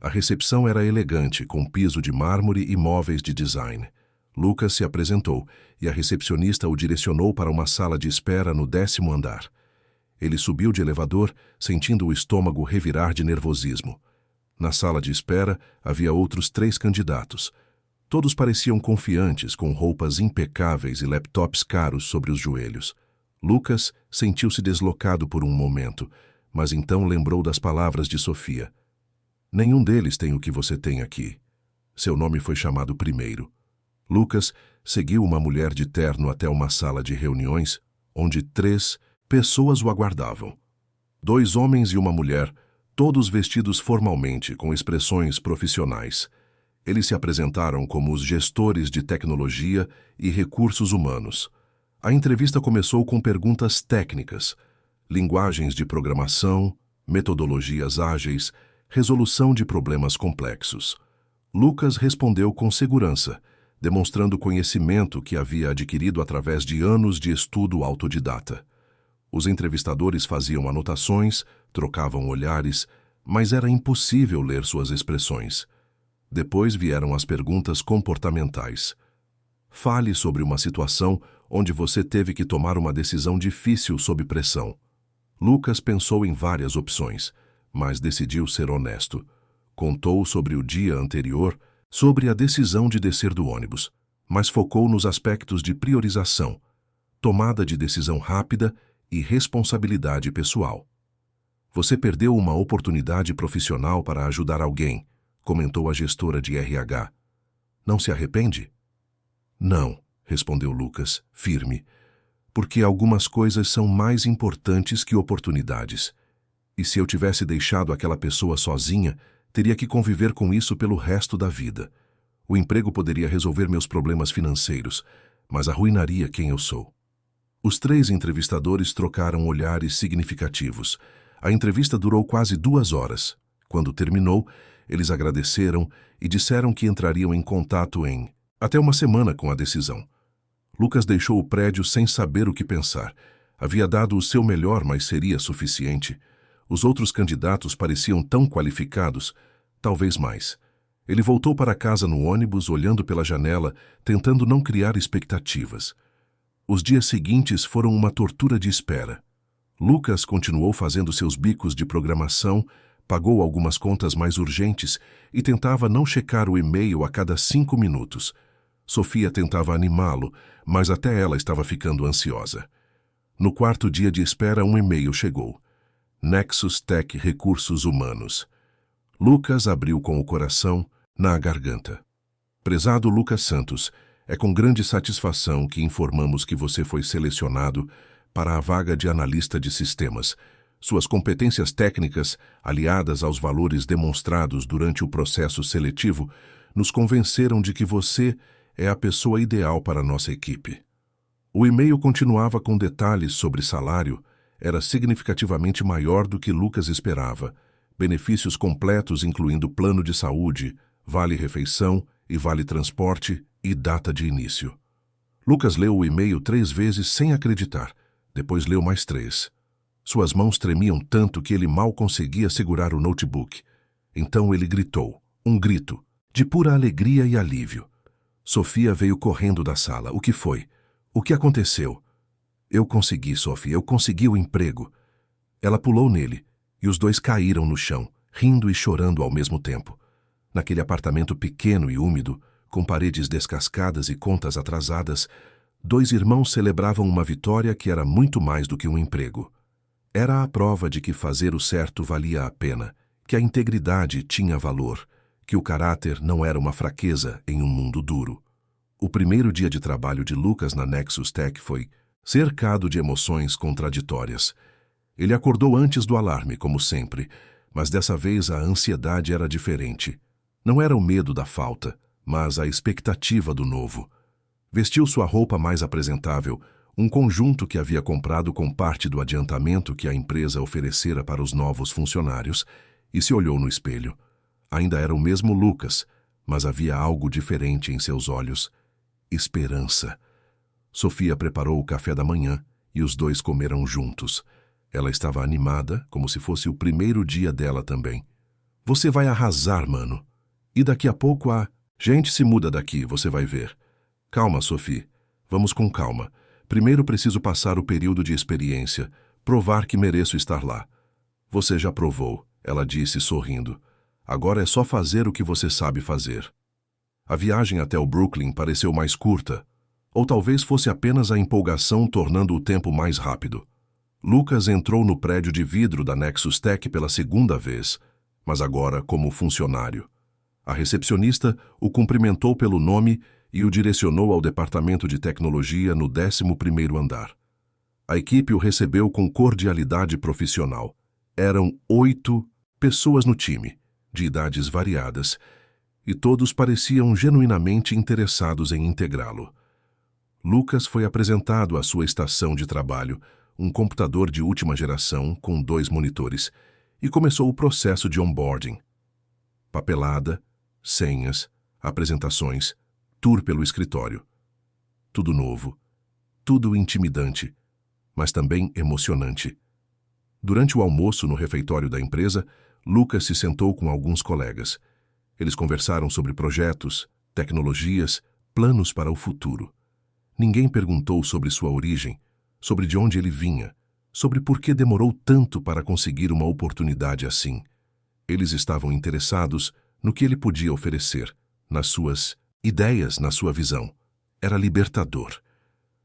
A recepção era elegante, com piso de mármore e móveis de design. Lucas se apresentou e a recepcionista o direcionou para uma sala de espera no 10º andar. Ele subiu de elevador, sentindo o estômago revirar de nervosismo. Na sala de espera havia outros 3 candidatos. Todos pareciam confiantes, com roupas impecáveis e laptops caros sobre os joelhos. Lucas sentiu-se deslocado por um momento, mas então lembrou das palavras de Sofia. Nenhum deles tem o que você tem aqui. Seu nome foi chamado primeiro. Lucas seguiu uma mulher de terno até uma sala de reuniões, onde 3 pessoas o aguardavam. 2 homens e uma mulher, todos vestidos formalmente, com expressões profissionais. Eles se apresentaram como os gestores de tecnologia e recursos humanos. A entrevista começou com perguntas técnicas, linguagens de programação, metodologias ágeis, resolução de problemas complexos. Lucas respondeu com segurança, demonstrando conhecimento que havia adquirido através de anos de estudo autodidata. Os entrevistadores faziam anotações, trocavam olhares, mas era impossível ler suas expressões. Depois vieram as perguntas comportamentais. Fale sobre uma situação onde você teve que tomar uma decisão difícil sob pressão. Lucas pensou em várias opções, mas decidiu ser honesto. Contou sobre o dia anterior, sobre a decisão de descer do ônibus, mas focou nos aspectos de priorização, tomada de decisão rápida e responsabilidade pessoal. Você perdeu uma oportunidade profissional para ajudar alguém, comentou a gestora de RH. Não se arrepende? Não, respondeu Lucas, firme, porque algumas coisas são mais importantes que oportunidades. E se eu tivesse deixado aquela pessoa sozinha, teria que conviver com isso pelo resto da vida. O emprego poderia resolver meus problemas financeiros, mas arruinaria quem eu sou. Os 3 entrevistadores trocaram olhares significativos. A entrevista durou quase 2 horas. Quando terminou, eles agradeceram e disseram que entrariam em contato em até uma semana com a decisão. Lucas deixou o prédio sem saber o que pensar. Havia dado o seu melhor, mas seria suficiente. Os outros candidatos pareciam tão qualificados, talvez mais. Ele voltou para casa no ônibus, olhando pela janela, tentando não criar expectativas. Os dias seguintes foram uma tortura de espera. Lucas continuou fazendo seus bicos de programação, pagou algumas contas mais urgentes e tentava não checar o e-mail a cada 5 minutos. Sofia tentava animá-lo, mas até ela estava ficando ansiosa. No 4º dia de espera, um e-mail chegou. Nexus Tech Recursos Humanos. Lucas abriu com o coração na garganta. Prezado Lucas Santos, é com grande satisfação que informamos que você foi selecionado para a vaga de analista de sistemas. Suas competências técnicas, aliadas aos valores demonstrados durante o processo seletivo, nos convenceram de que você é a pessoa ideal para a nossa equipe. O e-mail continuava com detalhes sobre salário, era significativamente maior do que Lucas esperava, benefícios completos incluindo plano de saúde, vale-refeição e vale-transporte e data de início. Lucas leu o e-mail 3 vezes sem acreditar, depois leu mais 3. Suas mãos tremiam tanto que ele mal conseguia segurar o notebook. Então ele gritou, um grito, de pura alegria e alívio. Sofia veio correndo da sala. O que foi? O que aconteceu? Eu consegui, Sofia, eu consegui o emprego. Ela pulou nele, e os 2 caíram no chão, rindo e chorando ao mesmo tempo. Naquele apartamento pequeno e úmido, com paredes descascadas e contas atrasadas, 2 irmãos celebravam uma vitória que era muito mais do que um emprego. Era a prova de que fazer o certo valia a pena, que a integridade tinha valor, que o caráter não era uma fraqueza em um mundo duro. O primeiro dia de trabalho de Lucas na Nexus Tech foi cercado de emoções contraditórias. Ele acordou antes do alarme, como sempre, mas dessa vez a ansiedade era diferente. Não era o medo da falta, mas a expectativa do novo. Vestiu sua roupa mais apresentável, um conjunto que havia comprado com parte do adiantamento que a empresa oferecera para os novos funcionários, e se olhou no espelho. Ainda era o mesmo Lucas, mas havia algo diferente em seus olhos. Esperança. Sofia preparou o café da manhã e os dois comeram juntos. Ela estava animada, como se fosse o primeiro dia dela também. Você vai arrasar, mano. E daqui a pouco a gente se muda daqui, você vai ver. Calma, Sophie. Vamos com calma. Primeiro preciso passar o período de experiência, provar que mereço estar lá. Você já provou, ela disse sorrindo. Agora é só fazer o que você sabe fazer. A viagem até o Brooklyn pareceu mais curta, ou talvez fosse apenas a empolgação tornando o tempo mais rápido. Lucas entrou no prédio de vidro da Nexus Tech pela segunda vez, mas agora como funcionário. A recepcionista o cumprimentou pelo nome e o direcionou ao departamento de tecnologia no 11º andar. A equipe o recebeu com cordialidade profissional. Eram 8 pessoas no time, de idades variadas, e todos pareciam genuinamente interessados em integrá-lo. Lucas foi apresentado à sua estação de trabalho, um computador de última geração com 2 monitores, e começou o processo de onboarding. Papelada, senhas, apresentações, tour pelo escritório. Tudo novo, tudo intimidante, mas também emocionante. Durante o almoço no refeitório da empresa, Lucas se sentou com alguns colegas. Eles conversaram sobre projetos, tecnologias, planos para o futuro. Ninguém perguntou sobre sua origem, sobre de onde ele vinha, sobre por que demorou tanto para conseguir uma oportunidade assim. Eles estavam interessados no que ele podia oferecer, nas suas ideias, na sua visão. Era libertador.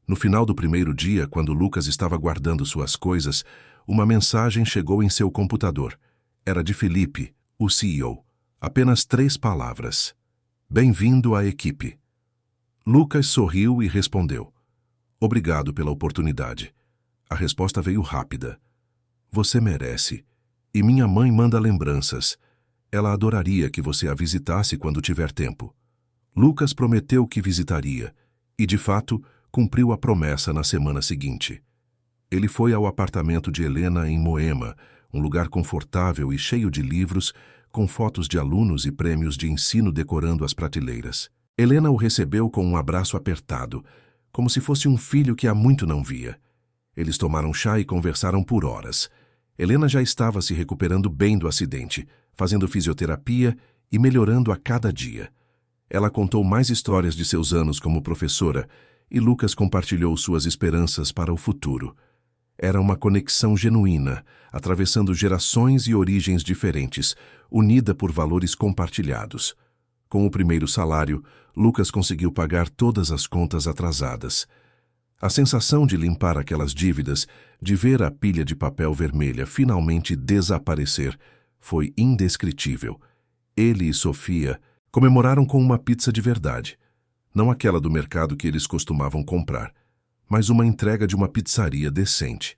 No final do primeiro dia, quando Lucas estava guardando suas coisas, uma mensagem chegou em seu computador. Era de Felipe, o CEO. Apenas 3 palavras. Bem-vindo à equipe. Lucas sorriu e respondeu. Obrigado pela oportunidade. A resposta veio rápida. Você merece. E minha mãe manda lembranças. Ela adoraria que você a visitasse quando tiver tempo. Lucas prometeu que visitaria, e de fato, cumpriu a promessa na semana seguinte. Ele foi ao apartamento de Helena em Moema, um lugar confortável e cheio de livros, com fotos de alunos e prêmios de ensino decorando as prateleiras. Helena o recebeu com um abraço apertado, como se fosse um filho que há muito não via. Eles tomaram chá e conversaram por horas. Helena já estava se recuperando bem do acidente, fazendo fisioterapia e melhorando a cada dia. Ela contou mais histórias de seus anos como professora e Lucas compartilhou suas esperanças para o futuro. Era uma conexão genuína, atravessando gerações e origens diferentes, unida por valores compartilhados. Com o primeiro salário, Lucas conseguiu pagar todas as contas atrasadas. A sensação de limpar aquelas dívidas, de ver a pilha de papel vermelha finalmente desaparecer, foi indescritível. Ele e Sofia comemoraram com uma pizza de verdade. Não aquela do mercado que eles costumavam comprar, mas uma entrega de uma pizzaria decente.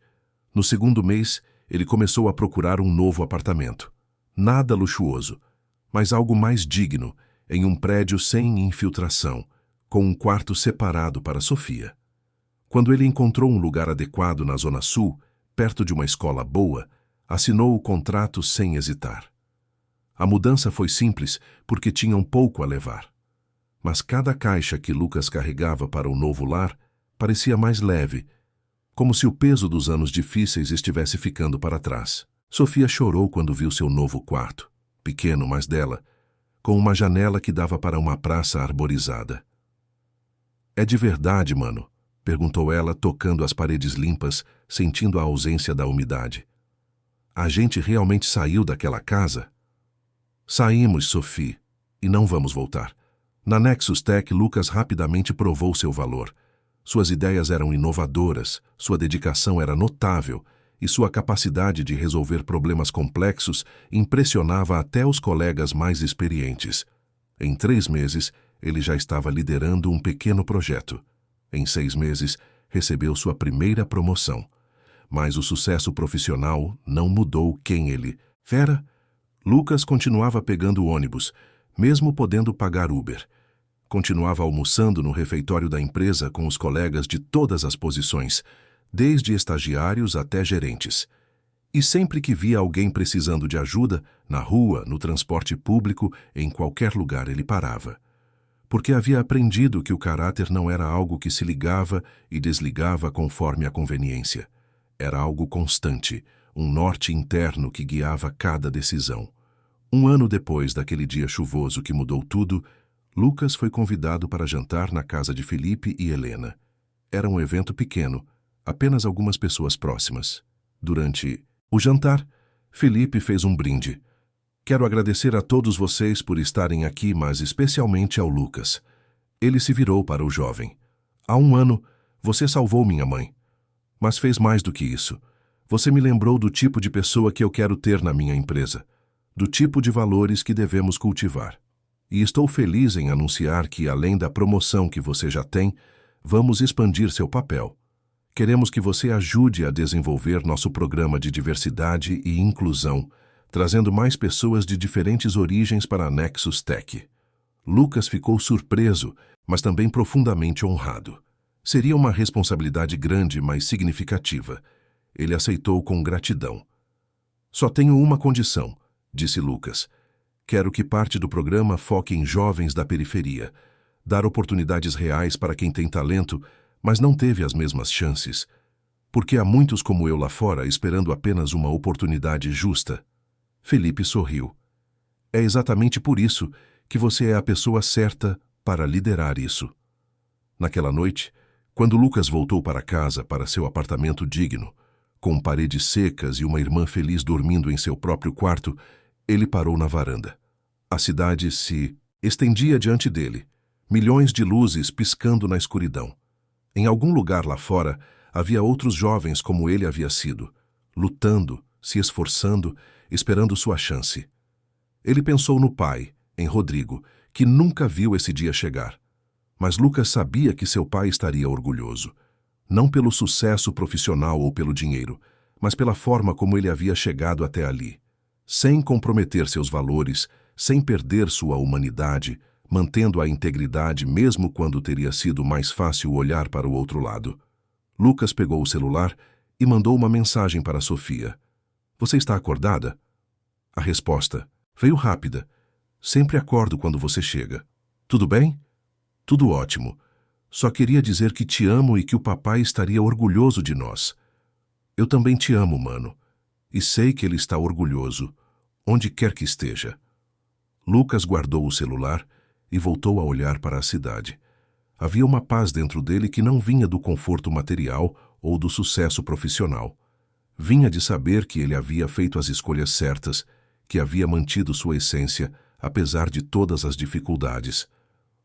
No segundo mês, ele começou a procurar um novo apartamento. Nada luxuoso, mas algo mais digno, em um prédio sem infiltração, com um quarto separado para Sofia. Quando ele encontrou um lugar adequado na Zona Sul, perto de uma escola boa, assinou o contrato sem hesitar. A mudança foi simples porque tinham pouco a levar. Mas cada caixa que Lucas carregava para o novo lar parecia mais leve, como se o peso dos anos difíceis estivesse ficando para trás. Sofia chorou quando viu seu novo quarto, pequeno, mas dela, com uma janela que dava para uma praça arborizada. É de verdade, mano? Perguntou ela, tocando as paredes limpas, sentindo a ausência da umidade. A gente realmente saiu daquela casa? Saímos, Sophie, e não vamos voltar. Na Nexus Tech, Lucas rapidamente provou seu valor. Suas ideias eram inovadoras, sua dedicação era notável, e sua capacidade de resolver problemas complexos impressionava até os colegas mais experientes. Em 3 meses, ele já estava liderando um pequeno projeto. Em 6 meses, recebeu sua primeira promoção. Mas o sucesso profissional não mudou quem ele era. Lucas continuava pegando ônibus, mesmo podendo pagar Uber. Continuava almoçando no refeitório da empresa com os colegas de todas as posições, desde estagiários até gerentes. E sempre que via alguém precisando de ajuda, na rua, no transporte público, em qualquer lugar ele parava. Porque havia aprendido que o caráter não era algo que se ligava e desligava conforme a conveniência. Era algo constante, um norte interno que guiava cada decisão. 1 ano depois daquele dia chuvoso que mudou tudo, Lucas foi convidado para jantar na casa de Felipe e Helena. Era um evento pequeno, apenas algumas pessoas próximas. Durante o jantar, Felipe fez um brinde. Quero agradecer a todos vocês por estarem aqui, mas especialmente ao Lucas. Ele se virou para o jovem. Há 1 ano, você salvou minha mãe. Mas fez mais do que isso. Você me lembrou do tipo de pessoa que eu quero ter na minha empresa, do tipo de valores que devemos cultivar. E estou feliz em anunciar que, além da promoção que você já tem, vamos expandir seu papel. Queremos que você ajude a desenvolver nosso programa de diversidade e inclusão, trazendo mais pessoas de diferentes origens para a Nexus Tech. Lucas ficou surpreso, mas também profundamente honrado. Seria uma responsabilidade grande, mas significativa. Ele aceitou com gratidão. Só tenho uma condição, disse Lucas. Quero que parte do programa foque em jovens da periferia, dar oportunidades reais para quem tem talento, mas não teve as mesmas chances. Porque há muitos como eu lá fora esperando apenas uma oportunidade justa. Felipe sorriu. É exatamente por isso que você é a pessoa certa para liderar isso. Naquela noite, quando Lucas voltou para casa, para seu apartamento digno, com paredes secas e uma irmã feliz dormindo em seu próprio quarto, ele parou na varanda. A cidade se estendia diante dele, milhões de luzes piscando na escuridão. Em algum lugar lá fora, havia outros jovens como ele havia sido, lutando, se esforçando, esperando sua chance. Ele pensou no pai, em Rodrigo, que nunca viu esse dia chegar. Mas Lucas sabia que seu pai estaria orgulhoso, não pelo sucesso profissional ou pelo dinheiro, mas pela forma como ele havia chegado até ali, sem comprometer seus valores, sem perder sua humanidade, mantendo a integridade mesmo quando teria sido mais fácil olhar para o outro lado. Lucas pegou o celular e mandou uma mensagem para Sofia. Você está acordada? A resposta veio rápida. Sempre acordo quando você chega. Tudo bem? Tudo ótimo. Só queria dizer que te amo e que o papai estaria orgulhoso de nós. Eu também te amo, mano. E sei que ele está orgulhoso, onde quer que esteja. Lucas guardou o celular e voltou a olhar para a cidade. Havia uma paz dentro dele que não vinha do conforto material ou do sucesso profissional. Vinha de saber que ele havia feito as escolhas certas, que havia mantido sua essência, apesar de todas as dificuldades.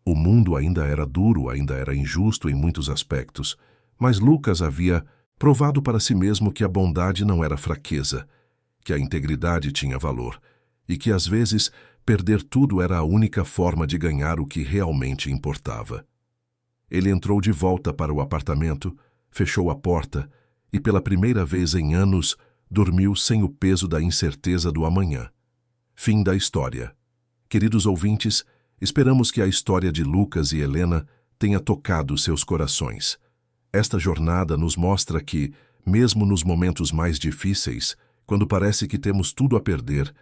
O mundo ainda era duro, ainda era injusto em muitos aspectos, mas Lucas havia provado para si mesmo que a bondade não era fraqueza, que a integridade tinha valor, e que às vezes perder tudo era a única forma de ganhar o que realmente importava. Ele entrou de volta para o apartamento, fechou a porta e, pela primeira vez em anos, dormiu sem o peso da incerteza do amanhã. Fim da história. Queridos ouvintes, esperamos que a história de Lucas e Helena tenha tocado seus corações. Esta jornada nos mostra que, mesmo nos momentos mais difíceis, quando parece que temos tudo a perder,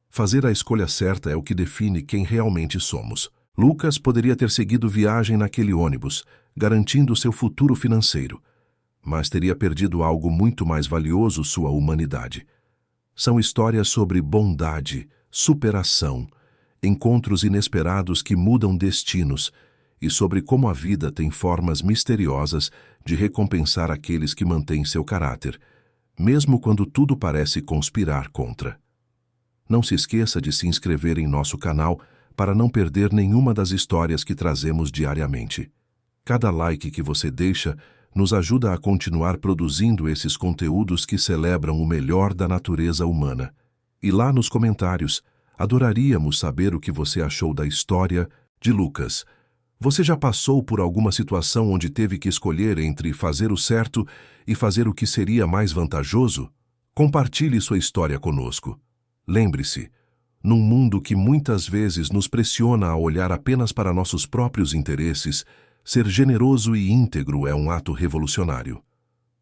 fazer a escolha certa é o que define quem realmente somos. Lucas poderia ter seguido viagem naquele ônibus, garantindo seu futuro financeiro, mas teria perdido algo muito mais valioso, sua humanidade. São histórias sobre bondade, superação, encontros inesperados que mudam destinos e sobre como a vida tem formas misteriosas de recompensar aqueles que mantêm seu caráter, mesmo quando tudo parece conspirar contra. Não se esqueça de se inscrever em nosso canal para não perder nenhuma das histórias que trazemos diariamente. Cada like que você deixa nos ajuda a continuar produzindo esses conteúdos que celebram o melhor da natureza humana. E lá nos comentários, adoraríamos saber o que você achou da história de Lucas. Você já passou por alguma situação onde teve que escolher entre fazer o certo e fazer o que seria mais vantajoso? Compartilhe sua história conosco. Lembre-se, num mundo que muitas vezes nos pressiona a olhar apenas para nossos próprios interesses, ser generoso e íntegro é um ato revolucionário.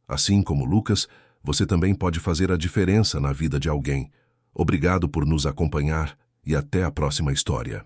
Assim como Lucas, você também pode fazer a diferença na vida de alguém. Obrigado por nos acompanhar e até a próxima história.